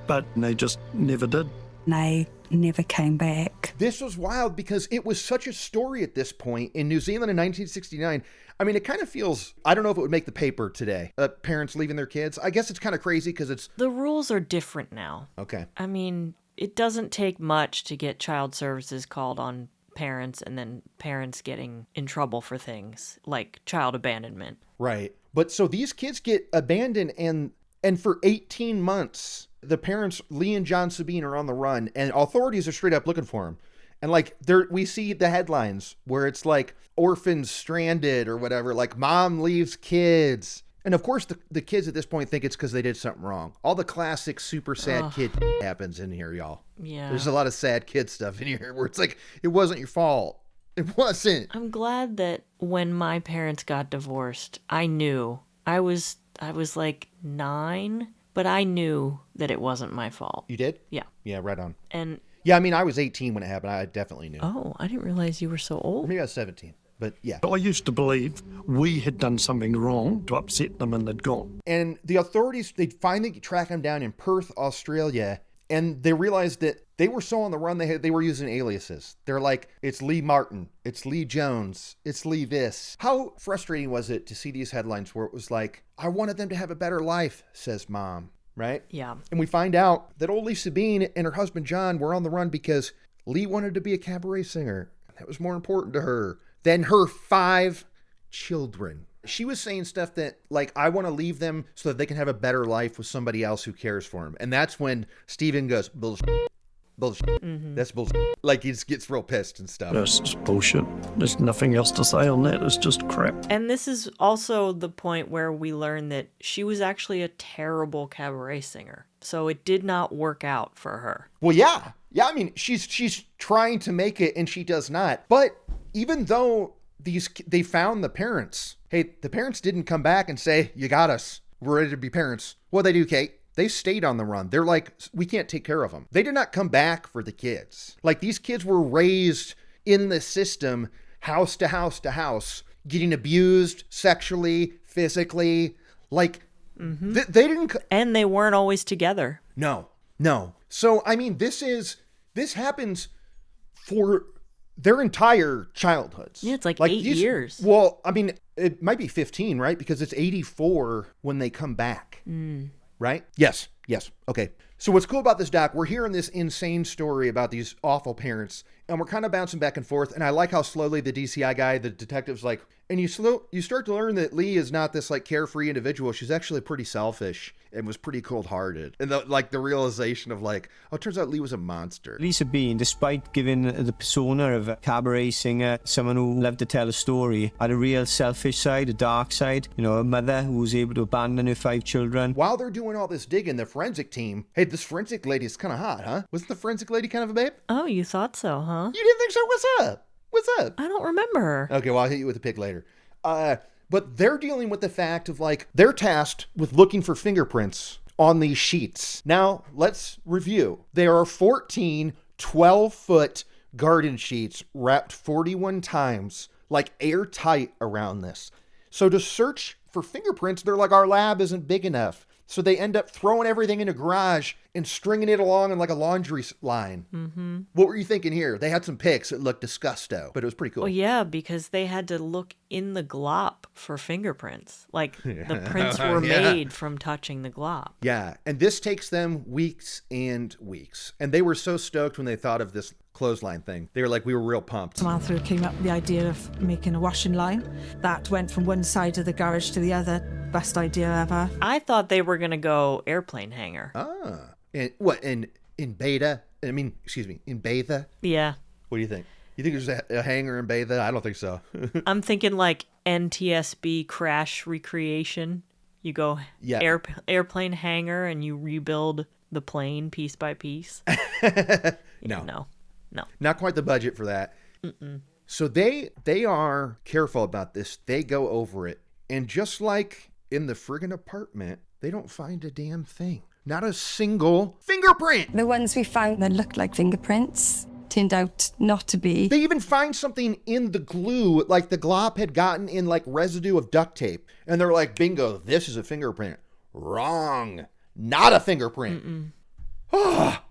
But they just never did. They never came back. This was wild because it was such a story at this point in New Zealand in 1969. I mean, it kind of feels, I don't know if it would make the paper today, parents leaving their kids. I guess it's kind of crazy because it's... The rules are different now. Okay. I mean, it doesn't take much to get child services called on parents and then parents getting in trouble for things like child abandonment. Right. But so these kids get abandoned and for 18 months, the parents, Leigh and John Sabine, are on the run and authorities are straight up looking for them. And like we see the headlines where it's like orphans stranded or whatever, like mom leaves kids. And of course the kids at this point think it's because they did something wrong. All the classic super sad kid happens in here, y'all. Yeah. There's a lot of sad kid stuff in here where it's like, it wasn't your fault. It wasn't. I'm glad that when my parents got divorced, I knew. I was like 9, but I knew that it wasn't my fault. You did? Yeah. Yeah, right on. And yeah, I mean, I was 18 when it happened. I definitely knew. Oh, I didn't realize you were so old. Maybe I was 17, but yeah. I used to believe we had done something wrong to upset them and they'd gone. And the authorities, they finally track him down in Perth, Australia, and they realized that they were so on the run, they were using aliases. They're like, it's Lee Martin, it's Lee Jones, it's Lee this. How frustrating was it to see these headlines where it was like, I wanted them to have a better life, says mom. Right? Yeah. And we find out that old Leigh Sabine and her husband John were on the run because Leigh wanted to be a cabaret singer. That was more important to her than her 5 children. She was saying stuff that, like, I want to leave them so that they can have a better life with somebody else who cares for them. And that's when Steven goes, bullshit. Bullshit. Mm-hmm. That's bullshit. Like, he just gets real pissed and stuff. That's just bullshit. There's nothing else to say on that. It's just crap. And this is also the point where we learn that she was actually a terrible cabaret singer. So it did not work out for her. Well, yeah. Yeah, I mean, she's trying to make it and she does not. But even though they found the parents, hey, the parents didn't come back and say, you got us. We're ready to be parents. What they do, Kate? They stayed on the run. They're like, we can't take care of them. They did not come back for the kids. Like, these kids were raised in the system, house to house to house, getting abused sexually, physically. Like, they didn't... And they weren't always together. No. So, I mean, this happens for their entire childhoods. Yeah, it's like 8 years. Well, I mean, it might be 15, right? Because it's 84 when they come back. Right? Yes. Okay. So what's cool about this doc, we're hearing this insane story about these awful parents, and we're kind of bouncing back and forth, and I like how slowly the DCI guy, the detective's like, and you start to learn that Leigh is not this like carefree individual. She's actually pretty selfish and was pretty cold-hearted. And the realization of like, oh, it turns out Leigh was a monster. Leigh Sabine, despite giving the persona of a cabaret singer, someone who loved to tell a story, had a real selfish side, a dark side. You know, a mother who was able to abandon her 5 children. While they're doing all this digging, the forensic team, hey, this forensic lady is kind of hot, huh? Wasn't the forensic lady kind of a babe? Oh, you thought so, huh? You didn't think so? What's up? I don't remember her. Okay, well, I'll hit you with a pic later. But they're dealing with the fact of like, they're tasked with looking for fingerprints on these sheets. Now, let's review. There are 14 12-foot garden sheets wrapped 41 times, like airtight around this. So to search for fingerprints, they're like, our lab isn't big enough. So they end up throwing everything in a garage and stringing it along in like a laundry line. Mm-hmm. What were you thinking here? They had some pics that looked disgusto, but it was pretty cool. Well, yeah, because they had to look in the glop for fingerprints. Like, the prints were made from touching the glop. Yeah, and this takes them weeks and weeks. And they were so stoked when they thought of this clothesline thing. They were like, we were real pumped. Samantha came up with the idea of making a washing line that went from one side of the garage to the other. Best idea ever. I thought they were going to go airplane hanger. Ah. And what, in Beta? In Betha? Yeah. What do you think? You think there's a hangar in Betha? I don't think so. I'm thinking like NTSB crash recreation. You go Yeah. airplane hangar and you rebuild the plane piece by piece. No. No. Not quite the budget for that. Mm-mm. So they are careful about this. They go over it. And just like in the friggin' apartment, they don't find a damn thing. Not a single fingerprint. The ones we found that looked like fingerprints turned out not to be. They even find something in the glue, like the glop had gotten in like residue of duct tape. And they're like, bingo, this is a fingerprint. Wrong. Not a fingerprint.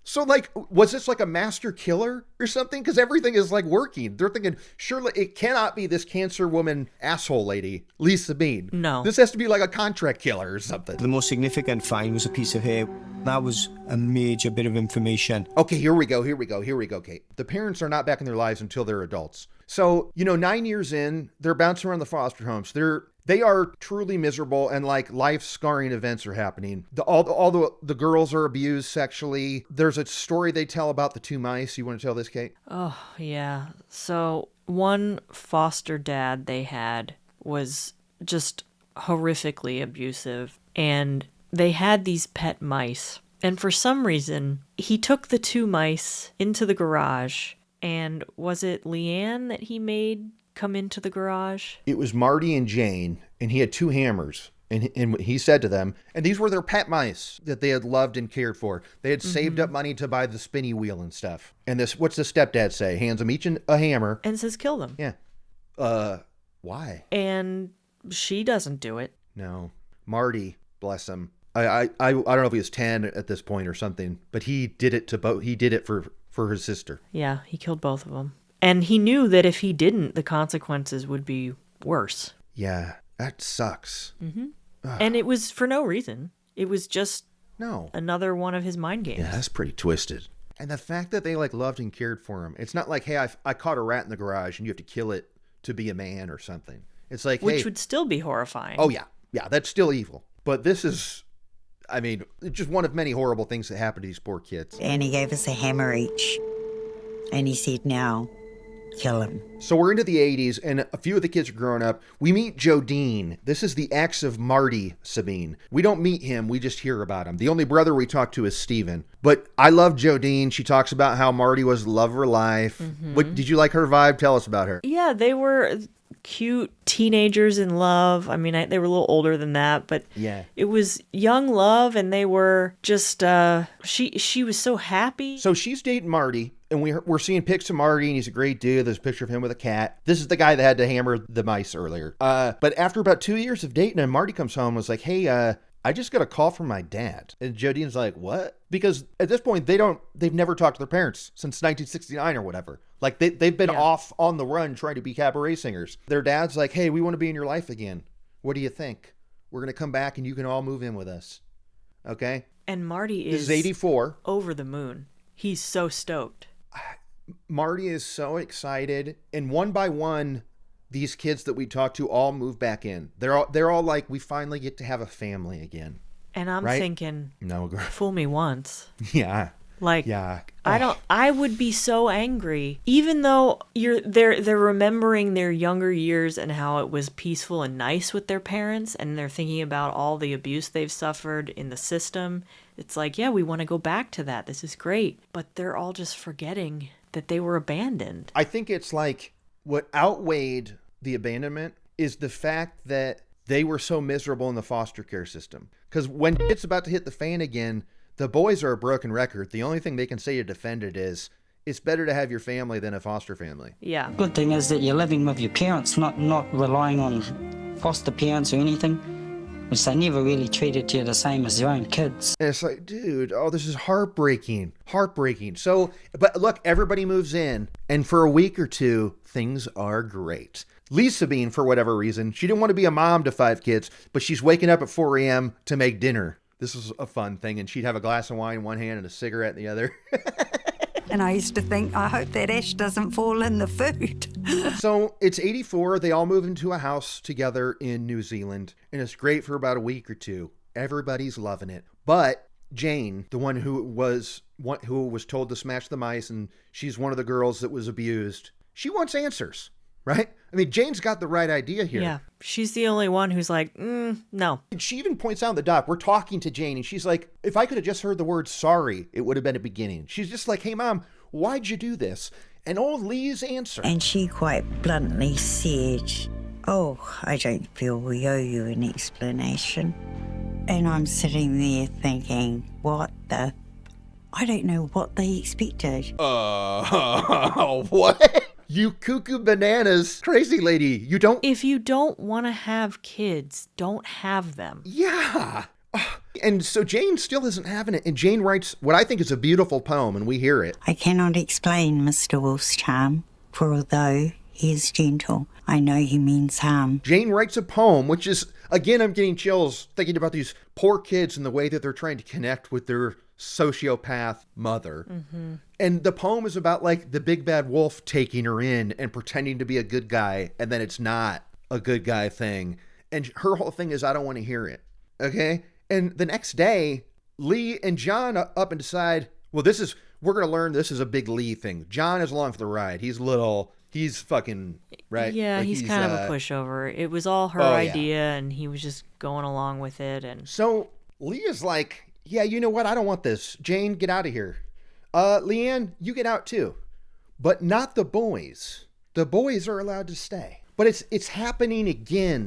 So like, was this like a master killer or something? Because everything is like working. They're thinking, surely it cannot be this cancer woman asshole lady, Leigh Sabine. No. This has to be like a contract killer or something. The most significant find was a piece of hair. That was a major bit of information. Okay, here we go, Kate. The parents are not back in their lives until they're adults. So, 9 years in, they're bouncing around the foster homes. They are truly miserable, and like life-scarring events are happening. All the girls are abused sexually. There's a story they tell about the 2 mice. You want to tell this, Kate? Oh, yeah. So one foster dad they had was just horrifically abusive, and they had these pet mice. And for some reason, he took the 2 mice into the garage, and was it Leanne that he made come into the garage? It was Marty and Jane, and he had 2 hammers. And he said to them, and these were their pet mice that they had loved and cared for. They had saved up money to buy the spinny wheel and stuff. And what's the stepdad say? Hands them each a hammer. And says kill them. Yeah. Why? And she doesn't do it. No. Marty, bless him. I don't know if he was 10 at this point or something, but he did it to both. He did it for his sister. Yeah, he killed both of them. And he knew that if he didn't, the consequences would be worse. Yeah, that sucks. Mm-hmm. And it was for no reason. It was just No. another one of his mind games. Yeah, that's pretty twisted. And the fact that they like loved and cared for him. It's not like, hey, I caught a rat in the garage and you have to kill it to be a man or something. It's like, Which hey, would still be horrifying. oh yeah, that's still evil. But this is, it's just one of many horrible things that happen to these poor kids. And he gave us a hammer each. And he said, now, kill him. So we're into the 80s, and a few of the kids are growing up. We meet Jodine. This is the ex of Marty Sabine. We don't meet him, we just hear about him. The only brother we talk to is Steven. But I love Jodine. She talks about how Marty was the love of her life. Mm-hmm. What, did you like her vibe? Tell us about her. Yeah, they were cute teenagers in love. I mean, they were a little older than that, but Yeah. it was young love, and they were just, she was so happy. So she's dating Marty, and we're seeing pics of Marty, and he's a great dude. There's a picture of him with a cat. This is the guy that had to hammer the mice earlier. But after about 2 years of dating him, Marty comes home and was like, hey, I just got a call from my dad. And Jodine's like, what? Because at this point, they've never talked to their parents since 1969 or whatever. Like they've been off on the run trying to be cabaret singers. Their dad's like, hey, we want to be in your life again. What do you think? We're going to come back and you can all move in with us. Okay? And Marty This is 84. over the moon. He's so stoked. Marty is so excited, and one by one, these kids that we talk to all move back in. They're all like, we finally get to have a family again. And I'm right? thinking, no, girl. Fool me once. Yeah. Like, yeah. I would be so angry, even though they're remembering their younger years and how it was peaceful and nice with their parents, and they're thinking about all the abuse they've suffered in the system. It's like, yeah, we want to go back to that. This is great. But they're all just forgetting that they were abandoned. I think it's like what outweighed the abandonment is the fact that they were so miserable in the foster care system. Because when it's about to hit the fan again, the boys are a broken record. The only thing they can say to defend it is, it's better to have your family than a foster family. Yeah. Good thing is that you're living with your parents, not relying on foster parents or anything, which they never really treated you the same as their own kids. And it's like, dude, this is heartbreaking. Heartbreaking. So, but look, everybody moves in, and for a week or two, things are great. Leigh Sabine, for whatever reason, she didn't want to be a mom to 5 kids, but she's waking up at 4 a.m. to make dinner. This was a fun thing, and she'd have a glass of wine in one hand and a cigarette in the other. And I used to think, I hope that ash doesn't fall in the food. So it's 84. They all move into a house together in New Zealand, and it's great for about a week or two. Everybody's loving it. But Jane, the one who was told to smash the mice, and she's one of the girls that was abused, she wants answers, right? I mean, Jane's got the right idea here. Yeah. She's the only one who's like, no. And she even points out in the doc, we're talking to Jane, and she's like, if I could have just heard the word sorry, it would have been a beginning. She's just like, hey, Mom, why'd you do this? And old Lee's answer. And she quite bluntly said, oh, I don't feel we owe you an explanation. And I'm sitting there thinking, what the... I don't know what they expected. What? You cuckoo bananas, crazy lady. You don't... If you don't want to have kids, don't have them. Yeah. And so Jane still isn't having it. And Jane writes what I think is a beautiful poem, and we hear it. I cannot explain Mr. Wolf's charm, for although he is gentle, I know he means harm. Jane writes a poem, which is, again, I'm getting chills thinking about these poor kids and the way that they're trying to connect with their sociopath mother. And the poem is about like the big bad wolf taking her in and pretending to be a good guy, and then it's not a good guy thing. And her whole thing is, I don't want to hear it. Okay? And the next day, Leigh and John up and decide, well, we're going to learn this is a big Leigh thing. John is along for the ride. He's fucking, right? Yeah, like he's kind of a pushover. It was all her idea, and he was just going along with it. And so Leigh is like, yeah, you know what? I don't want this. Jane, get out of here. Leanne, you get out too. But not the boys. The boys are allowed to stay. But it's happening again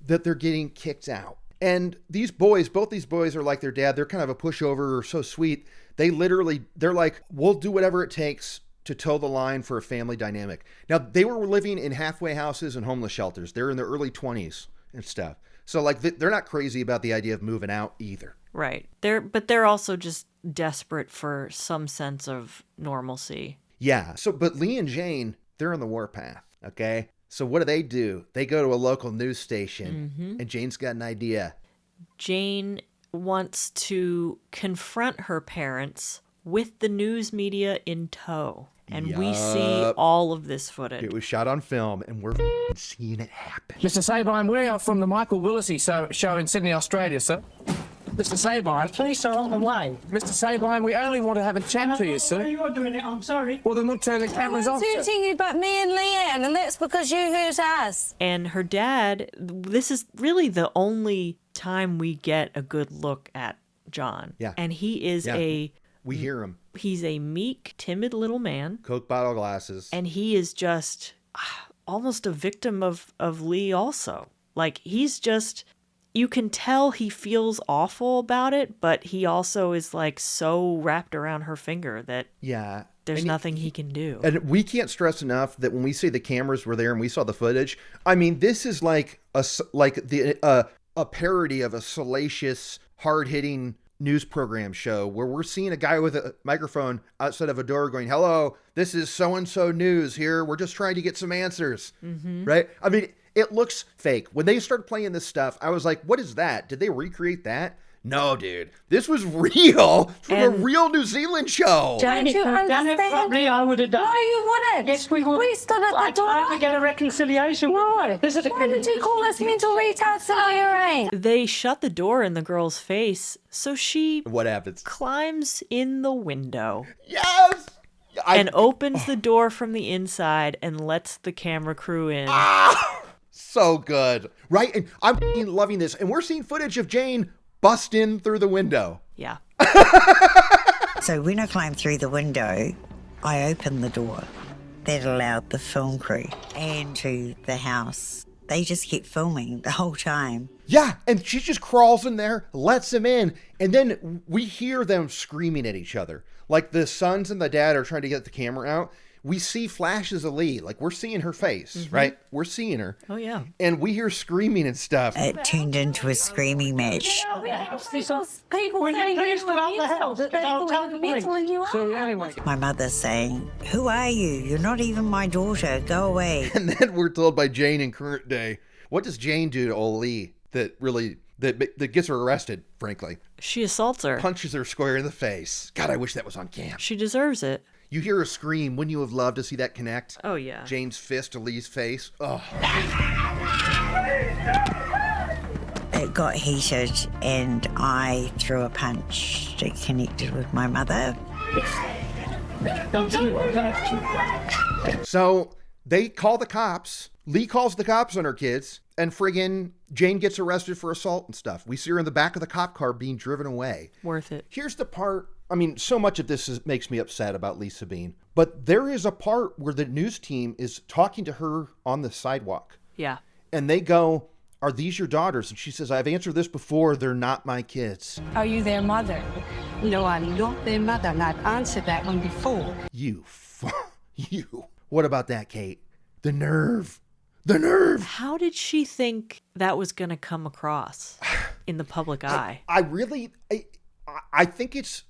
that they're getting kicked out. And these boys, both these boys are like their dad. They're kind of a pushover, so sweet. They're like, we'll do whatever it takes to toe the line for a family dynamic. Now, they were living in halfway houses and homeless shelters. They're in their early 20s and stuff. So like they're not crazy about the idea of moving out either. Right. They're also just desperate for some sense of normalcy. Yeah. So, but Leigh and Jane, they're on the warpath. Okay. So what do? They go to a local news station, and Jane's got an idea. Jane wants to confront her parents with the news media in tow. And we see all of this footage. It was shot on film, and we're seeing it happen. Mr. Sabine, we are from the Michael Willesee show in Sydney, Australia, sir. Mr. Sabine. Please, sir, on the way. Mr. Sabine, we only want to have a chat to you, sir. You are doing it, I'm sorry. Well, then we'll turn the cameras off, sir. You but me and Leanne, and that's because you hurt us. And her dad, this is really the only time we get a good look at John. Yeah. And he is we hear him. He's a meek, timid little man. Coke bottle glasses. And he is just almost a victim of Leigh also. Like, he's just... You can tell he feels awful about it, but he also is like so wrapped around her finger that there's nothing he can do. And we can't stress enough that when we say the cameras were there and we saw the footage, I mean, this is like a parody of a salacious, hard-hitting news program show where we're seeing a guy with a microphone outside of a door going, hello, this is so-and-so news here. We're just trying to get some answers, right? I mean, it looks fake. When they started playing this stuff, I was like, what is that? Did they recreate that? No, dude. This was real from a real New Zealand show. Don't you understand? Probably I would have done. No, you wouldn't. Yes, we would. We stood at the door. I to get a reconciliation. Why? Why did you call us mental retards and hearing? They shut the door in the girl's face, so she what happens? Climbs in the window. Yes! And opens the door from the inside and lets the camera crew in. So good. Right? And I'm loving this. And we're seeing footage of Jane bust in through the window. Yeah. So when I climbed through the window, I opened the door. That allowed the film crew into the house. They just kept filming the whole time. Yeah, and she just crawls in there, lets them in, and then we hear them screaming at each other. Like the sons and the dad are trying to get the camera out. We see flashes of Leigh, like we're seeing her face, right? We're seeing her. Oh, yeah. And we hear screaming and stuff. It turned into a screaming match. Will you please put up the house? I'll tell the police. So anyway. My mother saying, who are you? You're not even my daughter. Go away. And then we're told by Jane in current day, what does Jane do to old Leigh that gets her arrested, frankly? She assaults her. Punches her square in the face. God, I wish that was on cam. She deserves it. You hear her scream. Wouldn't you have loved to see that connect? Oh, yeah. Jane's fist to Leigh's face. Oh. It got heated and I threw a punch that connected with my mother. So they call the cops Leigh calls the cops on her kids, and friggin' Jane gets arrested for assault and stuff. We see her in the back of the cop car being driven away. Worth it. Here's the part, I mean, so much of this makes me upset about Leigh Sabine, but there is a part where the news team is talking to her on the sidewalk. Yeah. And they go, "Are these your daughters?" And she says, "I've answered this before. They're not my kids." Are you their mother? No, I'm not their mother, and I've answered that one before. You. What about that, Kate? The nerve. The nerve. How did she think that was going to come across in the public eye? I think it's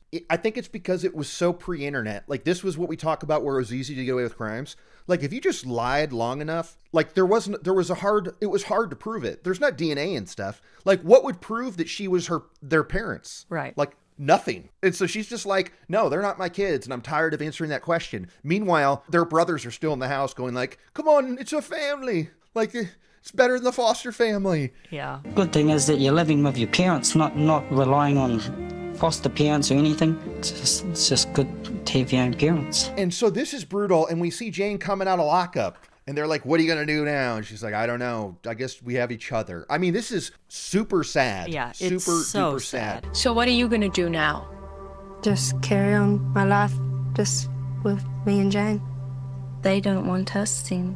because it was so pre-internet. Like, this was what we talk about where it was easy to get away with crimes. Like, if you just lied long enough, like it was hard to prove it. There's not DNA and stuff. Like, what would prove that she was their parents? Right. Like, nothing. And so she's just like, "No, they're not my kids, and I'm tired of answering that question." Meanwhile, their brothers are still in the house going like, "Come on, it's a family. Like, it's better than the foster family." Yeah. Good thing is that you're living with your parents, not relying on foster parents or anything. It's just good to have your own parents. And so this is brutal, and we see Jane coming out of lockup, and they're like, "What are you going to do now?" And she's like, "I don't know. I guess we have each other." I mean, this is super sad. Yeah, super it's so duper sad. So what are you going to do now? Just carry on my life just with me and Jane. They don't want us to.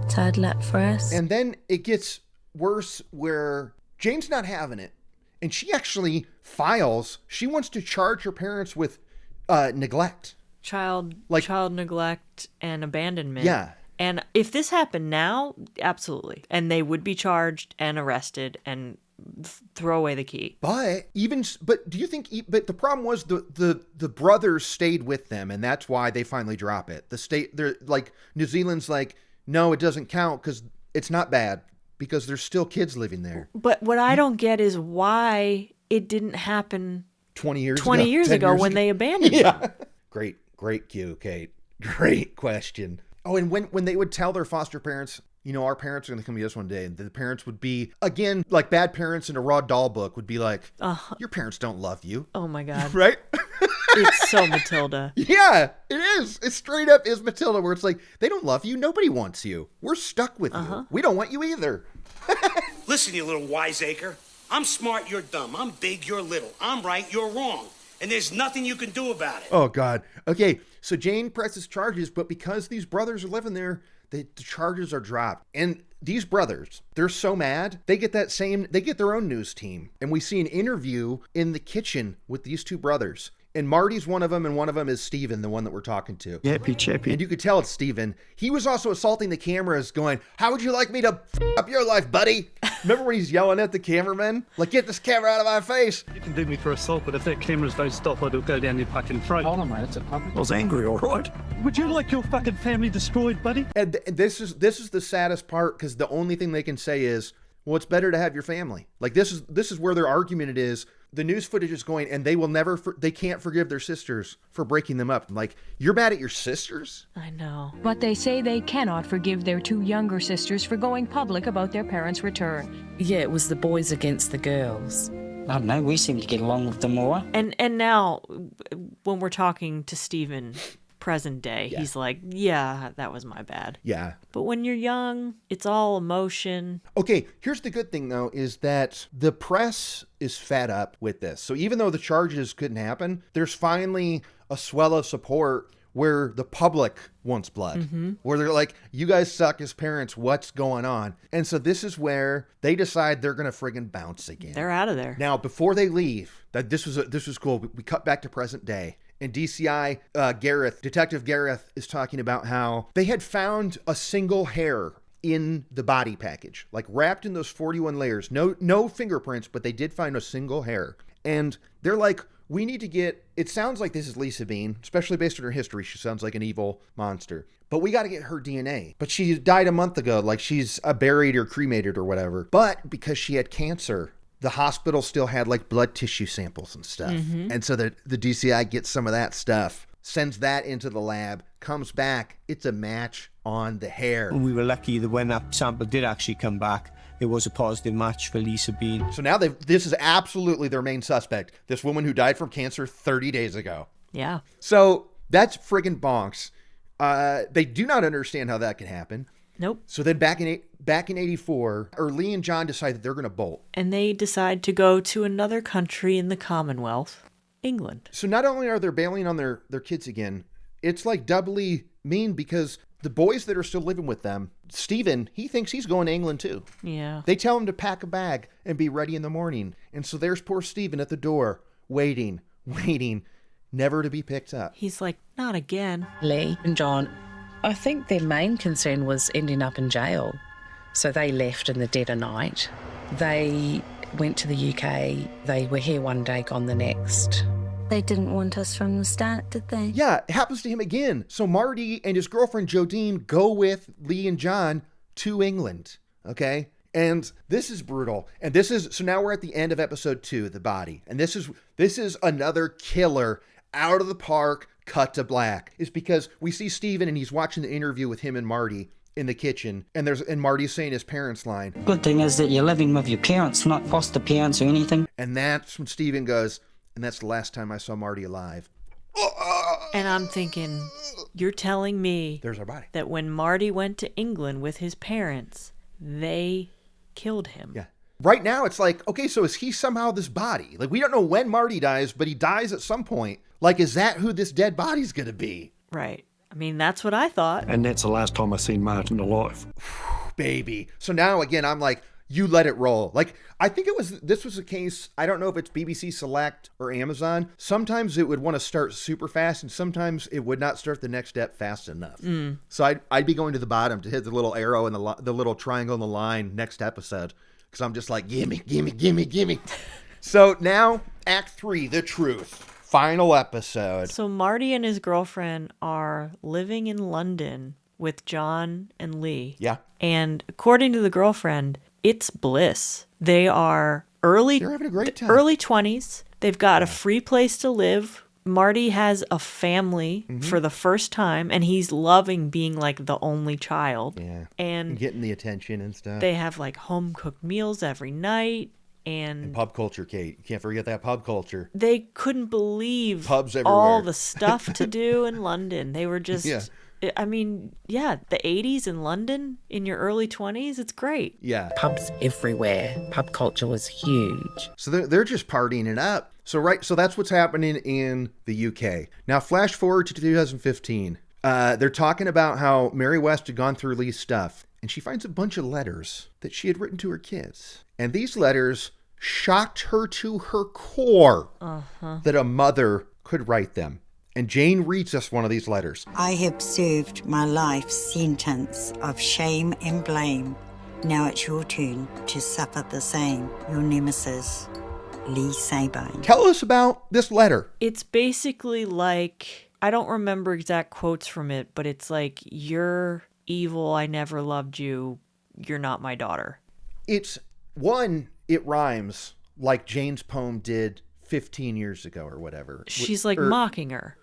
It's hard luck for us. And then it gets worse where Jane's not having it. And she actually she wants to charge her parents with neglect. Child neglect and abandonment. Yeah. And if this happened now, absolutely. And they would be charged and arrested and throw away the key. But do you think, but the problem was the brothers stayed with them, and that's why they finally drop it. They're like, New Zealand's like, "No, it doesn't count because it's not bad because there's still kids living there." But what I don't get is why it didn't happen 20 years ago when they abandoned them. Great cue, Kate. Great question. Oh, and when they would tell their foster parents, "Our parents are going to come to us one day," and the parents would be, again, like bad parents in a Roald Dahl book would be like, "Your parents don't love you." Oh my God. Right? It's so Matilda. Yeah, it is. It straight up is Matilda, where it's like, they don't love you. Nobody wants you. We're stuck with you. We don't want you either. Listen, you little wiseacre. I'm smart, you're dumb. I'm big, you're little. I'm right, you're wrong. And there's nothing you can do about it. Oh, God. Okay, so Jane presses charges, but because these brothers are living there, the charges are dropped. And these brothers, they're so mad, they get their own news team. And we see an interview in the kitchen with these two brothers. And Marty's one of them, and one of them is Steven, the one that we're talking to. Yappy chappy. And you could tell it's Steven. He was also assaulting the cameras, going, "How would you like me to up your life, buddy?" Remember when he's yelling at the cameraman? Like, "Get this camera out of my face." You can do me for assault, but if that cameras don't stop, I'll go down your fucking throat. Hold on, mate. It's a puppet. I was angry, all right. Would you like your fucking family destroyed, buddy? And this is the saddest part, because the only thing they can say is, "Well, it's better to have your family." Like, this is where their argument is. The news footage is going, and they can't forgive their sisters for breaking them up. I'm like, you're mad at your sisters? I know. But they say they cannot forgive their two younger sisters for going public about their parents' return. Yeah, it was the boys against the girls. I don't know, we seem to get along with them more. And now, when we're talking to Steven, present day, he's like, "Yeah, that was my bad." Yeah. But when you're young, it's all emotion. Okay, here's the good thing, though, is that the press is fed up with this. So even though the charges couldn't happen, there's finally a swell of support where the public wants blood, where they're like, "You guys suck as parents. What's going on?" And so this is where they decide they're going to friggin' bounce again. They're out of there. Now, before they leave, this was cool. We cut back to present day. And DCI Detective Gareth is talking about how they had found a single hair in the body package, like wrapped in those 41 layers. No fingerprints, but they did find a single hair. And they're like, "We need to get," it sounds like this is Leigh Sabine, especially based on her history. She sounds like an evil monster. "But we got to get her DNA. But she died a month ago, like she's buried or cremated or whatever. But because she had cancer, the hospital still had like blood tissue samples and stuff." And so the DCI gets some of that stuff, sends that into the lab, comes back. It's a match on the hair. And we were lucky that when that sample did actually come back, it was a positive match for Leigh Sabine. So now this is absolutely their main suspect. This woman who died from cancer 30 days ago. Yeah. So that's friggin' bonks. They do not understand how that can happen. Nope. So then back in 84, Leigh and John decide that they're going to bolt. And they decide to go to another country in the Commonwealth, England. So not only are they bailing on their kids again, it's like doubly mean because the boys that are still living with them, Stephen, he thinks he's going to England too. Yeah. They tell him to pack a bag and be ready in the morning. And so there's poor Stephen at the door, waiting, never to be picked up. He's like, not again. Leigh and John, I think their main concern was ending up in jail. So they left in the dead of night. They went to the UK. They were here one day, gone the next. They didn't want us from the start, did they? Yeah, it happens to him again. So Marty and his girlfriend Jodine go with Leigh and John to England, okay? And this is brutal. And so now we're at the end of episode 2, The Body. And this is another killer out of the park, cut to black. It's because we see Stephen and he's watching the interview with him and Marty in the kitchen. And Marty's saying his parents' line. Good thing is that you're living with your parents, not foster parents or anything. And that's when Stephen goes, and that's the last time I saw Marty alive. And I'm thinking, you're telling me there's our body. That when Marty went to England with his parents, they killed him. Yeah. Right now, it's like, okay, so is he somehow this body? Like, we don't know when Marty dies, but he dies at some point. Like, is that who this dead body's going to be? Right. I mean, that's what I thought. And that's the last time I seen Martin alive. Baby. So now, again, I'm like, you let it roll. Like, I think this was a case, I don't know if it's BBC Select or Amazon. Sometimes it would want to start super fast, and sometimes it would not start the next step fast enough. So I'd be going to the bottom to hit the little arrow and the little triangle in the line next episode. Because I'm just like, gimme. So now, Act 3, The Truth. Final episode. So Marty and his girlfriend are living in London with John and Leigh. Yeah. And according to the girlfriend, it's bliss. They're having a great time. Early 20s. They've got a free place to live. Marty has a family for the first time, and he's loving being like the only child. Yeah. And getting the attention and stuff. They have like home cooked meals every night. And pub culture, Kate. You can't forget that pub culture. They couldn't believe pubs everywhere. All the stuff to do in London. They were just... Yeah. I mean, yeah, the 80s in London in your early 20s, it's great. Yeah. Pubs everywhere. Pub culture was huge. So they're just partying it up. So that's what's happening in the UK. Now, flash forward to 2015. They're talking about how Mary West had gone through Leigh's stuff, and she finds a bunch of letters that she had written to her kids. And these letters shocked her to her core that a mother could write them. And Jane reads us one of these letters. I have served my life sentence of shame and blame. Now it's your turn to suffer the same. Your nemesis, Leigh Sabine. Tell us about this letter. It's basically like, I don't remember exact quotes from it, but it's like, you're evil, I never loved you, you're not my daughter. It rhymes like Jane's poem did 15 years ago or whatever. She's like mocking her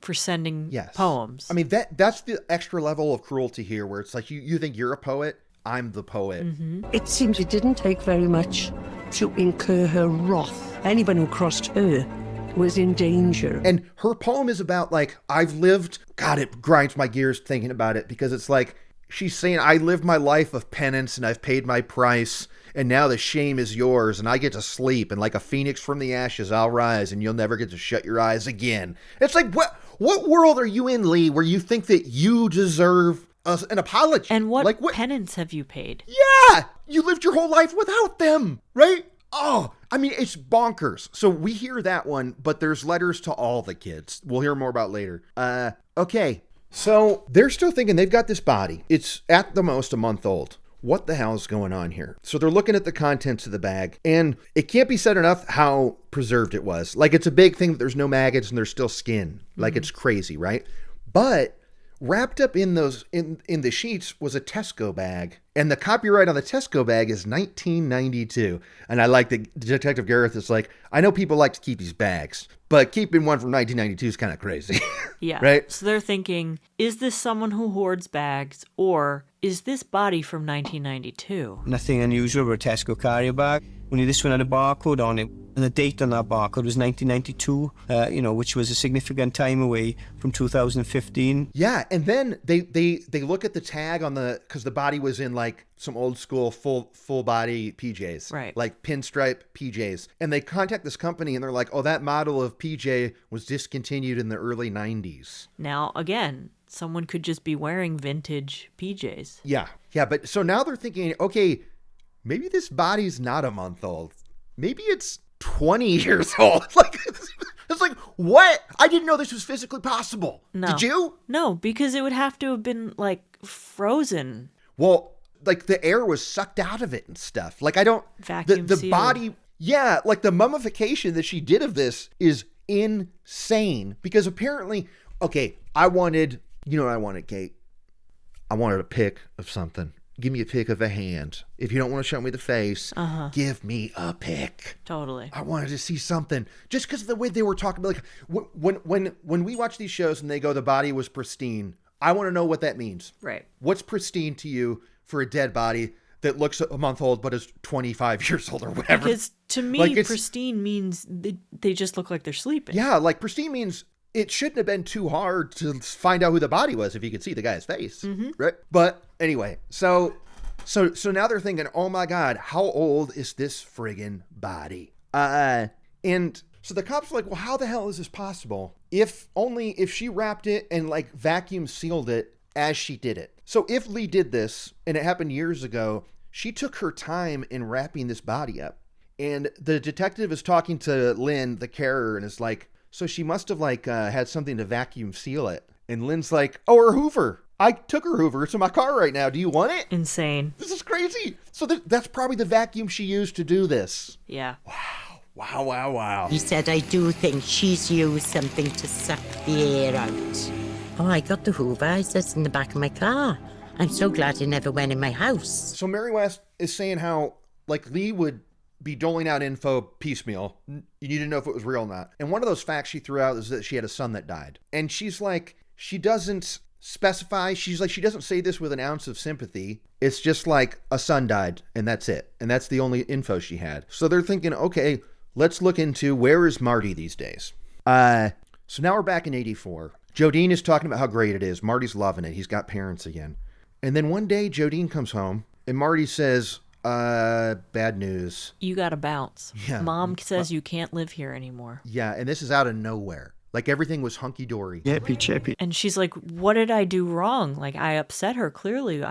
for sending poems. I mean, that's the extra level of cruelty here, where it's like you think you're a poet, I'm the poet. It seems it didn't take very much to incur her wrath. Anyone who crossed her was in danger. And her poem is about, like, I've lived... God, it grinds my gears thinking about it, because it's like, she's saying, I lived my life of penance and I've paid my price, and now the shame is yours, and I get to sleep, and like a phoenix from the ashes, I'll rise, and you'll never get to shut your eyes again. It's like, what world are you in, Leigh, where you think that you deserve an apology? And what penance have you paid? Yeah! You lived your whole life without them, right? Oh, I mean, it's bonkers. So we hear that one, but there's letters to all the kids. We'll hear more about later. Okay. So they're still thinking they've got this body. It's at the most a month old. What the hell's going on here? So they're looking at the contents of the bag, and it can't be said enough how preserved it was. Like, it's a big thing that there's no maggots and there's still skin. Like, it's crazy, right? But wrapped up in those in the sheets was a Tesco bag, and the copyright on the Tesco bag is 1992. And I like that Detective Gareth is like, I know people like to keep these bags, but keeping one from 1992 is kind of crazy. Yeah. Right? So they're thinking, is this someone who hoards bags, or is this body from 1992? Nothing unusual with a Tesco carrier bag. Only this one had a barcode on it, and the date on that barcode was 1992, which was a significant time away from 2015. Yeah, and then they look at the tag on because the body was in like some old school full body PJs, right? Like pinstripe PJs, and they contact this company and they're like, oh, that model of PJ was discontinued in the early 90s. Now again, someone could just be wearing vintage PJs. Yeah, but so now they're thinking, okay, maybe this body's not a month old. Maybe it's 20 years old. Like, it's like, what? I didn't know this was physically possible. No. Did you? No, because it would have to have been like frozen. Well, like the air was sucked out of it and stuff. Like I don't vacuum the sealed. body. Yeah, like the mummification that she did of this is insane because apparently, okay, I wanted, you know what I wanted, Kate? I wanted a pic of something. Give me a pic of a hand. If you don't want to show me the face, give me a pic. Totally. I wanted to see something. Just because of the way they were talking about, like, when we watch these shows and they go, the body was pristine, I want to know what that means. Right. What's pristine to you for a dead body that looks a month old but is 25 years old or whatever? Because to me, like pristine means they just look like they're sleeping. Yeah, like pristine means it shouldn't have been too hard to find out who the body was if you could see the guy's face, right? But anyway, so now they're thinking, oh my God, how old is this friggin' body? And so the cops are like, well, how the hell is this possible? If she wrapped it and like vacuum sealed it as she did it. So if Leigh did this and it happened years ago, she took her time in wrapping this body up. And the detective is talking to Lynn, the carer, and is like, so she must have like had something to vacuum seal it. And Lynn's like, oh, her Hoover. I took her Hoover. It's in my car right now. Do you want it? Insane. This is crazy. So that's probably the vacuum she used to do this. Yeah. Wow. He said, I do think she's used something to suck the air out. Oh, I got the Hoover. It's in the back of my car. I'm so glad it never went in my house. So Mary West is saying how like Leigh would be doling out info piecemeal. You need to know if it was real or not. And one of those facts she threw out is that she had a son that died. And she's like, she doesn't specify. She's like, she doesn't say this with an ounce of sympathy. It's just like a son died and that's it. And that's the only info she had. So they're thinking, okay, let's look into where is Marty these days. So now we're back in 84. Jodine is talking about how great it is. Marty's loving it. He's got parents again. And then one day Jodine comes home and Marty says, bad news. You gotta bounce. Yeah. Mom says you can't live here anymore. Yeah, and this is out of nowhere. Like everything was hunky-dory. Yappy chappy. And she's like, what did I do wrong? Like I upset her clearly.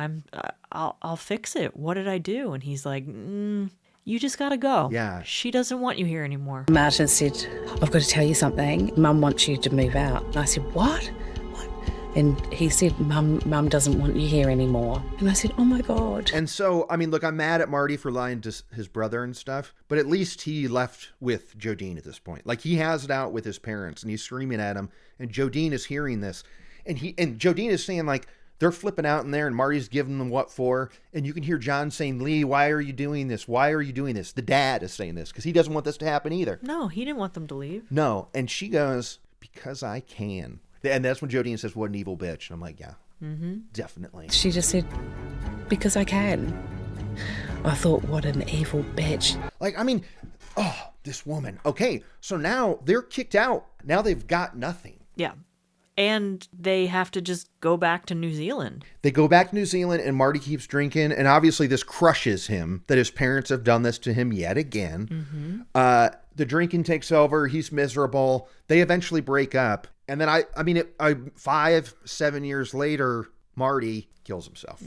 I'll fix it. What did I do? And he's like, you just gotta go. Yeah. She doesn't want you here anymore. Martin said, I've got to tell you something. Mum wants you to move out. And I said, what? And he said, Mum doesn't want you here anymore. And I said, oh my God. And so, I mean, look, I'm mad at Marty for lying to his brother and stuff, but at least he left with Jodine at this point. Like he has it out with his parents and he's screaming at him and Jodine is hearing this. And Jodine is saying like, they're flipping out in there and Marty's giving them what for. And you can hear John saying, Leigh, why are you doing this? Why are you doing this? The dad is saying this because he doesn't want this to happen either. No, he didn't want them to leave. No. And she goes, because I can. And that's when Jodine says, what an evil bitch. And I'm like, yeah, definitely. She just said, because I can. I thought, what an evil bitch. Like, I mean, oh, this woman. Okay, so now they're kicked out. Now they've got nothing. Yeah. And they have to just go back to New Zealand. They go back to New Zealand and Marty keeps drinking. And obviously this crushes him that his parents have done this to him yet again. The drinking takes over. He's miserable. They eventually break up. And then 5-7 years later, Marty kills himself.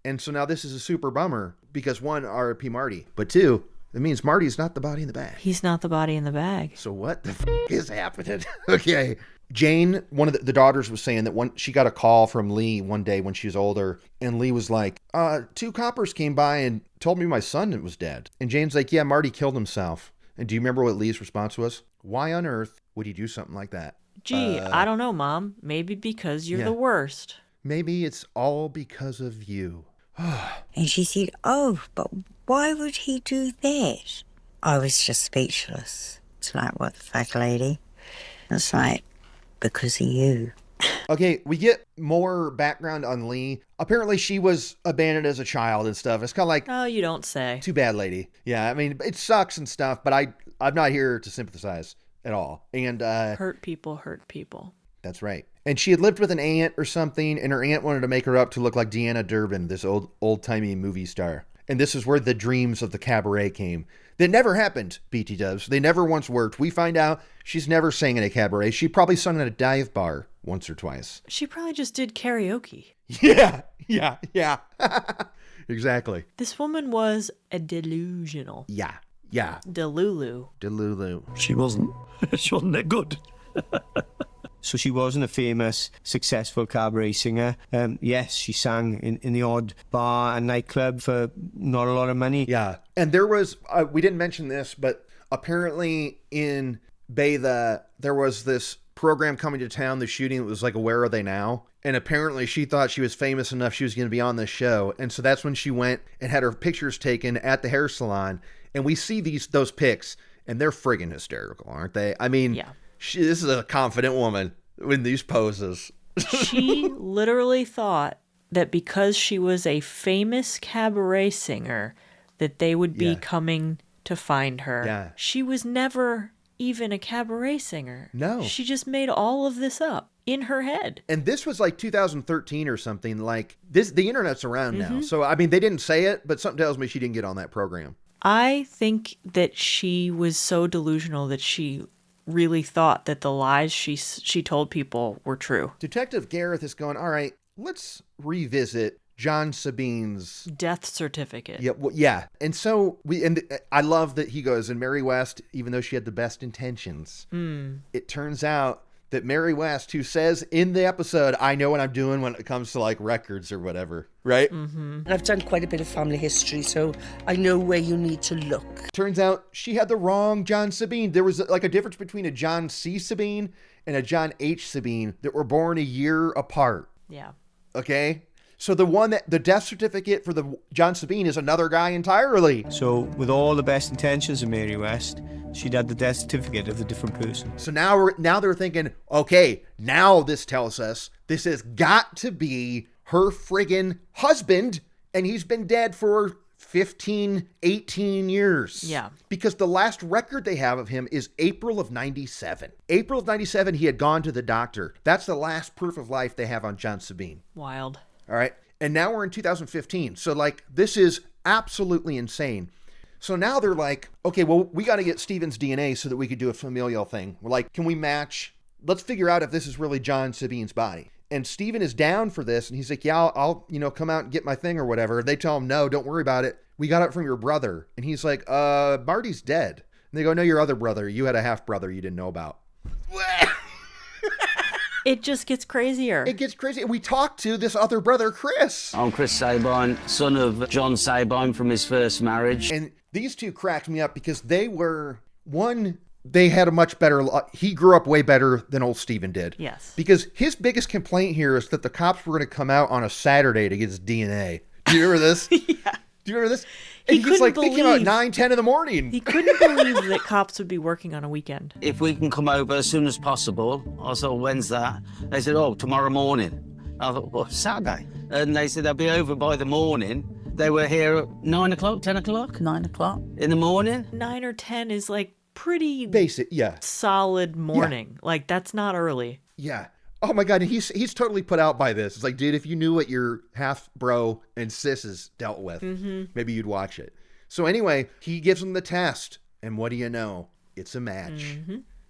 And so now this is a super bummer because one, R.I.P. Marty, but two, it means Marty's not the body in the bag. He's not the body in the bag. So what the is happening? Okay. Jane, one of the daughters, was saying that she got a call from Leigh one day when she was older, and Leigh was like, 2 coppers came by and told me my son was dead. And Jane's like, yeah, Marty killed himself. And do you remember what Leigh's response was? Why on earth would he do something like that? Gee, I don't know, Mom. Maybe because you're the worst. Maybe it's all because of you. And she said, oh, but why would he do that? I was just speechless. It's like, what the fuck, lady? It's like, because of you. Okay, we get more background on Leigh. Apparently she was abandoned as a child and stuff. It's kind of like, oh, you don't say. Too bad, lady. Yeah, I mean, it sucks and stuff, but I'm not here to sympathize at all. And hurt people. That's right. And she had lived with an aunt or something, and her aunt wanted to make her up to look like Deanna Durbin, this old-timey movie star. And this is where the dreams of the cabaret came. That never happened, BT Dubs. They never once worked. We find out she's never sang in a cabaret. She probably sung at a dive bar once or twice. She probably just did karaoke. Yeah. Exactly. This woman was a delusional. Yeah. Delulu. She wasn't that good. So she wasn't a famous, successful cabaret singer. Yes, she sang in the odd bar and nightclub for not a lot of money. Yeah. And there was, we didn't mention this, but apparently in Beddau, there was this program coming to town, the shooting, it was like a Where Are They Now? And apparently she thought she was famous enough she was going to be on this show. And so that's when she went and had her pictures taken at the hair salon. And we see those pics, and they're friggin' hysterical, aren't they? I mean, yeah. This is a confident woman in these poses. She literally thought that because she was a famous cabaret singer, that they would be coming to find her. Yeah. She was never even a cabaret singer. No. She just made all of this up in her head. And this was like 2013 or something. Like this, the internet's around now. So, I mean, they didn't say it, but something tells me she didn't get on that program. I think that she was so delusional that she really thought that the lies she told people were true. Detective Gareth is going, all right, let's revisit John Sabine's death certificate. Yeah, well, yeah. And so I love that he goes, and Mary West, even though she had the best intentions, it turns out that Mary West, who says in the episode, I know what I'm doing when it comes to like records or whatever, right? And I've done quite a bit of family history, so I know where you need to look. Turns out she had the wrong John Sabine. There was like a difference between a John C. Sabine and a John H. Sabine that were born a year apart. Yeah. Okay? So the death certificate for the John Sabine is another guy entirely. So with all the best intentions of Mary West, she'd had the death certificate of a different person. So now they're thinking, okay, now this tells us this has got to be her friggin' husband, and he's been dead for 15, 18 years. Yeah. Because the last record they have of him is April of 97. April of 97, he had gone to the doctor. That's the last proof of life they have on John Sabine. Wild. All right. And now we're in 2015. So like, this is absolutely insane. So now they're like, okay, well, we got to get Steven's DNA so that we could do a familial thing. We're like, can we match? Let's figure out if this is really John Sabine's body. And Steven is down for this. And he's like, yeah, I'll come out and get my thing or whatever. They tell him, no, don't worry about it. We got it from your brother. And he's like, Marty's dead. And they go, no, your other brother. You had a half brother you didn't know about. It just gets crazier. It gets crazy. We talked to this other brother, Chris. I'm Chris Sabine, son of John Sabine from his first marriage. And these two cracked me up because they had a much better, he grew up way better than old Steven did. Yes. Because his biggest complaint here is that the cops were going to come out on a Saturday to get his DNA. Do you remember this? Yeah. Do you remember this? And he's like, they came out at 9, 10 in the morning. He couldn't believe that cops would be working on a weekend. If we can come over as soon as possible. I said, when's that? They said, tomorrow morning. I thought, well, Saturday. And they said they'll be over by the morning. They were here at 9 o'clock, 10 o'clock? 9 o'clock. In the morning? 9 or 10 is like pretty basic, yeah. Solid morning. Yeah. Like, that's not early. Yeah. Oh my God, he's totally put out by this. It's like, dude, if you knew what your half bro and sis dealt with, maybe you'd watch it. So anyway, he gives them the test, and what do you know? It's a match.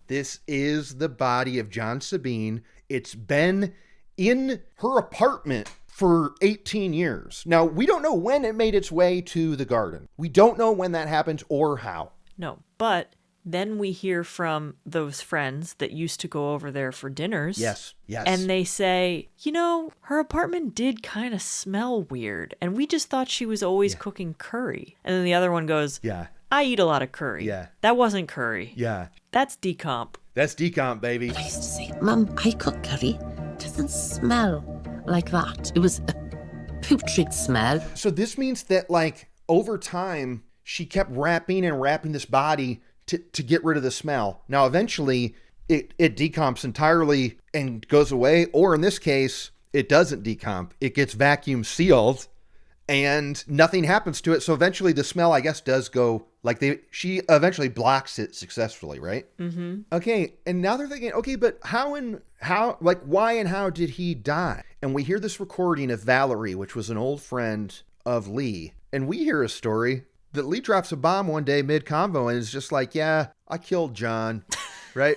This is the body of John Sabine. It's been in her apartment for 18 years. Now, we don't know when it made its way to the garden. We don't know when that happened or how. No, but then we hear from those friends that used to go over there for dinners. Yes. And they say, her apartment did kind of smell weird. And we just thought she was always cooking curry. And then the other one goes, yeah, I eat a lot of curry. Yeah. That wasn't curry. Yeah. That's decomp. That's decomp, baby. I used to say, Mum, I cook curry. It doesn't smell like that. It was a putrid smell. So this means that, like, over time, she kept wrapping this body to get rid of the smell. Now, eventually, it decomps entirely and goes away, or in this case, it doesn't decomp. It gets vacuum sealed and nothing happens to it. So eventually the smell, I guess, does go, like she eventually blocks it successfully, right? Mm-hmm. Okay, and now they're thinking, okay, but why and how did he die? And we hear this recording of Valerie, which was an old friend of Leigh, and we hear a story that Leigh drops a bomb one day mid-convo and is just like, yeah, I killed John, right?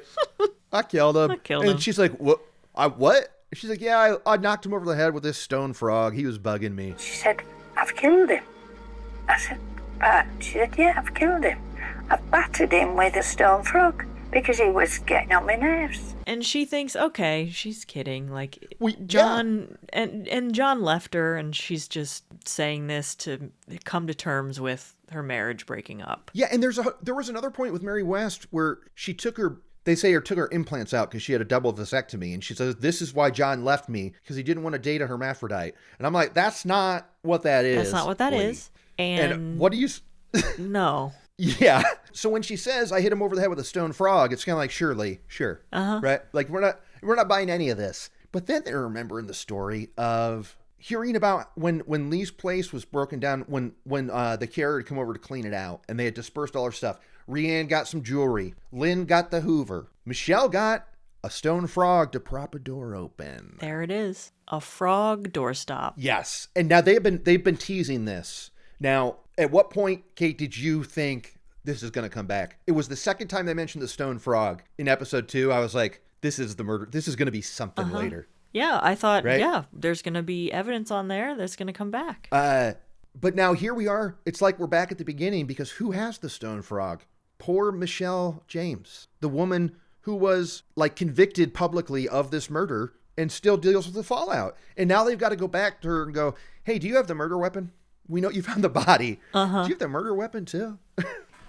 I killed him. And she's like, what? What? She's like, yeah, I knocked him over the head with this stone frog. He was bugging me. She said, I've killed him. I said, but she said, yeah, I've killed him. I've battered him with a stone frog because he was getting on my nerves. And she thinks, okay, she's kidding. Like, John, and John left her, and she's just saying this to come to terms with her marriage breaking up. Yeah, and there was another point with Mary West where she took her implants out because she had a double vasectomy. And she says, this is why John left me, because he didn't want to date a hermaphrodite. And I'm like, that's not what that is. That's not what that is. And what do you... No. Yeah. So when she says, I hit him over the head with a stone frog, it's kind of like, surely, sure. Uh-huh. Right? Like, we're not buying any of this. But then they're remembering the story of hearing about when Leigh's place was broken down, when the carrier had come over to clean it out, and they had dispersed all her stuff. Rianne got some jewelry. Lynn got the Hoover. Michelle got a stone frog to prop a door open. There it is. A frog doorstop. Yes. And now they've been teasing this. Now, at what point, Kate, did you think this is going to come back? It was the second time they mentioned the stone frog in episode 2. I was like, this is the murder. This is going to be something later. Yeah, I thought, right? Yeah, there's going to be evidence on there that's going to come back. But now here we are. It's like we're back at the beginning, because who has the stone frog? Poor Michelle James, the woman who was like convicted publicly of this murder and still deals with the fallout. And now they've got to go back to her and go, hey, do you have the murder weapon? We know you found the body. Uh-huh. Do you have the murder weapon too?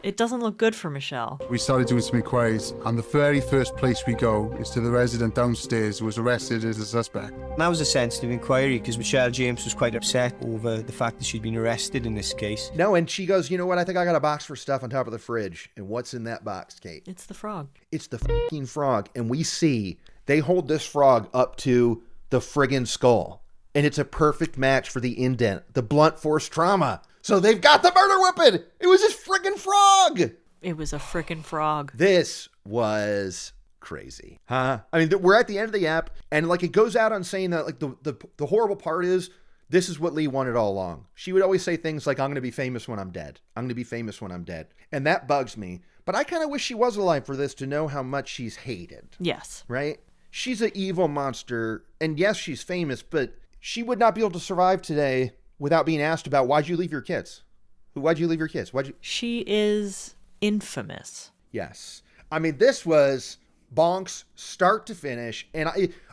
It doesn't look good for Michelle. We started doing some inquiries, and the very first place we go is to the resident downstairs who was arrested as a suspect. That was a sensitive inquiry because Michelle James was quite upset over the fact that she'd been arrested in this case. No, and she goes, you know what? I think I got a box for stuff on top of the fridge. And what's in that box, Kate? It's the frog. It's the fucking frog. And we see they hold this frog up to the friggin' skull. And it's a perfect match for the indent, the blunt force trauma. So they've got the murder weapon. It was this friggin' frog. It was a frickin' frog. This was crazy, huh? I mean, we're at the end of the app, and like it goes out on saying that like the horrible part is this is what Leigh wanted all along. She would always say things like, I'm going to be famous when I'm dead. I'm going to be famous when I'm dead. And that bugs me. But I kind of wish she was alive for this to know how much she's hated. Yes. Right? She's an evil monster. And yes, she's famous, but she would not be able to survive today without being asked about, why'd you leave your kids? Why'd you leave your kids? She is infamous. Yes. I mean, this was bonks start to finish. And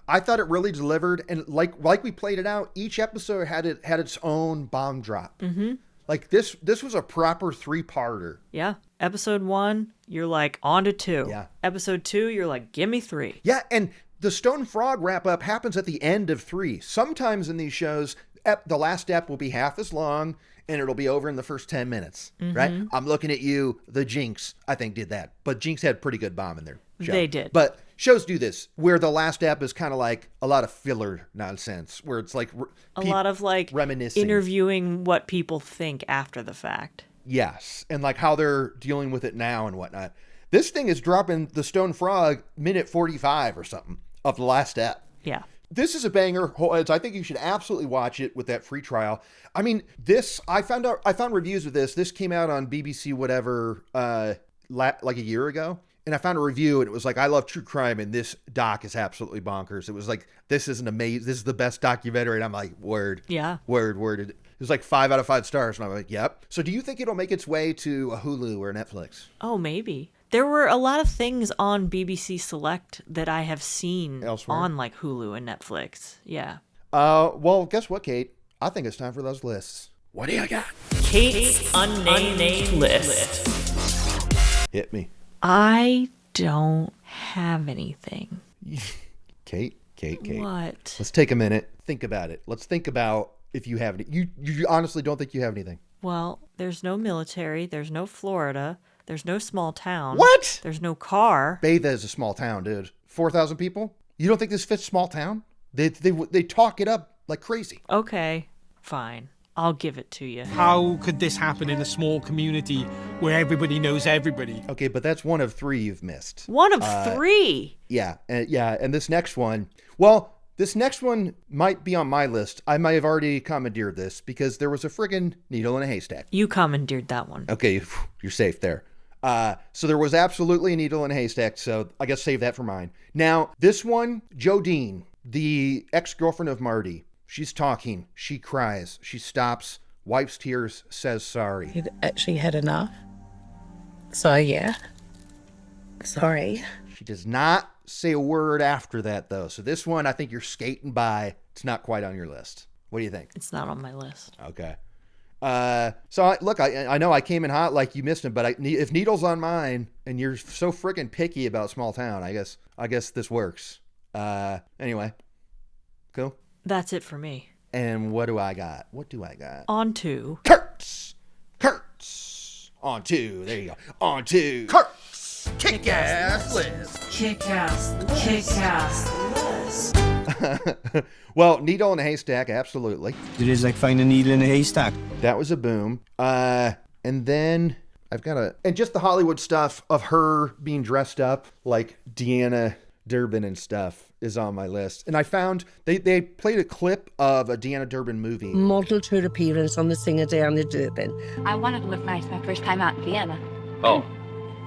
I thought it really delivered. And like we played it out, each episode had its own bomb drop. Mm-hmm. Like this was a proper 3-parter. Yeah. Episode 1, you're like, on to 2. Yeah. Episode 2, you're like, give me 3. Yeah. And the Stone Frog wrap up happens at the end of 3. Sometimes in these shows, the last step will be half as long and it'll be over in the first 10 minutes, right? I'm looking at you. The Jinx, I think, did that. But Jinx had pretty good bomb in their show. They did. But shows do this, where the last step is kind of like a lot of filler nonsense, where it's like a lot of like reminiscing, interviewing what people think after the fact. Yes, and like how they're dealing with it now and whatnot. This thing is dropping the Stone Frog minute 45 or something of the last step. Yeah. This is a banger. I think you should absolutely watch it with that free trial. I mean, I found reviews of this. This came out on BBC whatever, like a year ago. And I found a review and it was like, I love true crime and this doc is absolutely bonkers. It was like, this is this is the best documentary. And I'm like, word. Yeah. Word. It was like 5 out of 5 stars. And I'm like, yep. So do you think it'll make its way to a Hulu or Netflix? Oh, maybe. There were a lot of things on BBC Select that I have seen elsewhere on like Hulu and Netflix. Yeah. Well, guess what, Kate? I think it's time for those lists. What do you got? Kate's unnamed list. Hit me. I don't have anything. Kate. What? Let's take a minute. Think about it. Let's think about if you have any. You honestly don't think you have anything? Well, there's no military. There's no Florida. There's no small town. What? There's no car. Beddau is a small town, dude. 4,000 people? You don't think this fits small town? They talk it up like crazy. Okay, fine. I'll give it to you. How could this happen in a small community where everybody knows everybody? Okay, but that's one of 3 you've missed. One of 3? Yeah, and this next one, well, this next one might be on my list. I might have already commandeered this because there was a friggin' needle in a haystack. You commandeered that one. Okay, you're safe there. So there was absolutely a needle in a haystack, so I guess save that for mine. Now, this one, Jodine, the ex-girlfriend of Marty, she's talking, she cries, she stops, wipes tears, says sorry. He'd actually had enough. So, yeah. Sorry. She does not say a word after that, though. So this one, I think you're skating by. It's not quite on your list. What do you think? It's not on my list. Okay. So look, I know I came in hot like you missed him, but if Needle's on mine and you're so freaking picky about small town, I guess this works. Anyway, cool. That's it for me. And what do I got? On to Kurtz. On to. There you go. On to Kurtz. Kick-ass list. Kick-ass list. Well, needle in a haystack, absolutely. It is like finding a needle in a haystack. That was a boom. And then I've got and just the Hollywood stuff of her being dressed up like Deanna Durbin and stuff is on my list. And I found they played a clip of a Deanna Durbin movie. Modelled her appearance on the singer Deanna Durbin. I wanted to look nice my first time out in Vienna. Oh,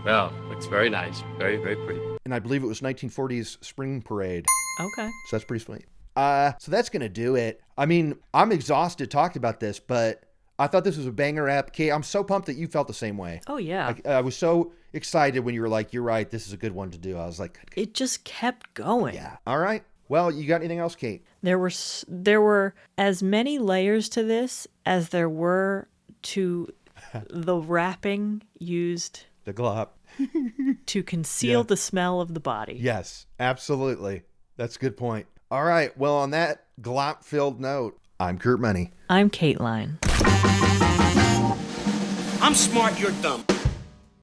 well, looks very nice. Very, very pretty. And I believe it was 1940s Spring Parade. Okay. So that's pretty sweet. So that's going to do it. I mean, I'm exhausted talking about this, but I thought this was a banger app. Kate, I'm so pumped that you felt the same way. Oh, yeah. I was so excited when you were like, you're right, this is a good one to do. I was like... It just kept going. Yeah. All right. Well, you got anything else, Kate? There were as many layers to this as there were to the wrapping used... The glop. to conceal the smell of the body. Yes, absolutely. That's a good point. All right. Well, on that glop-filled note, I'm Kurt Money. I'm Kateline. I'm smart, you're dumb.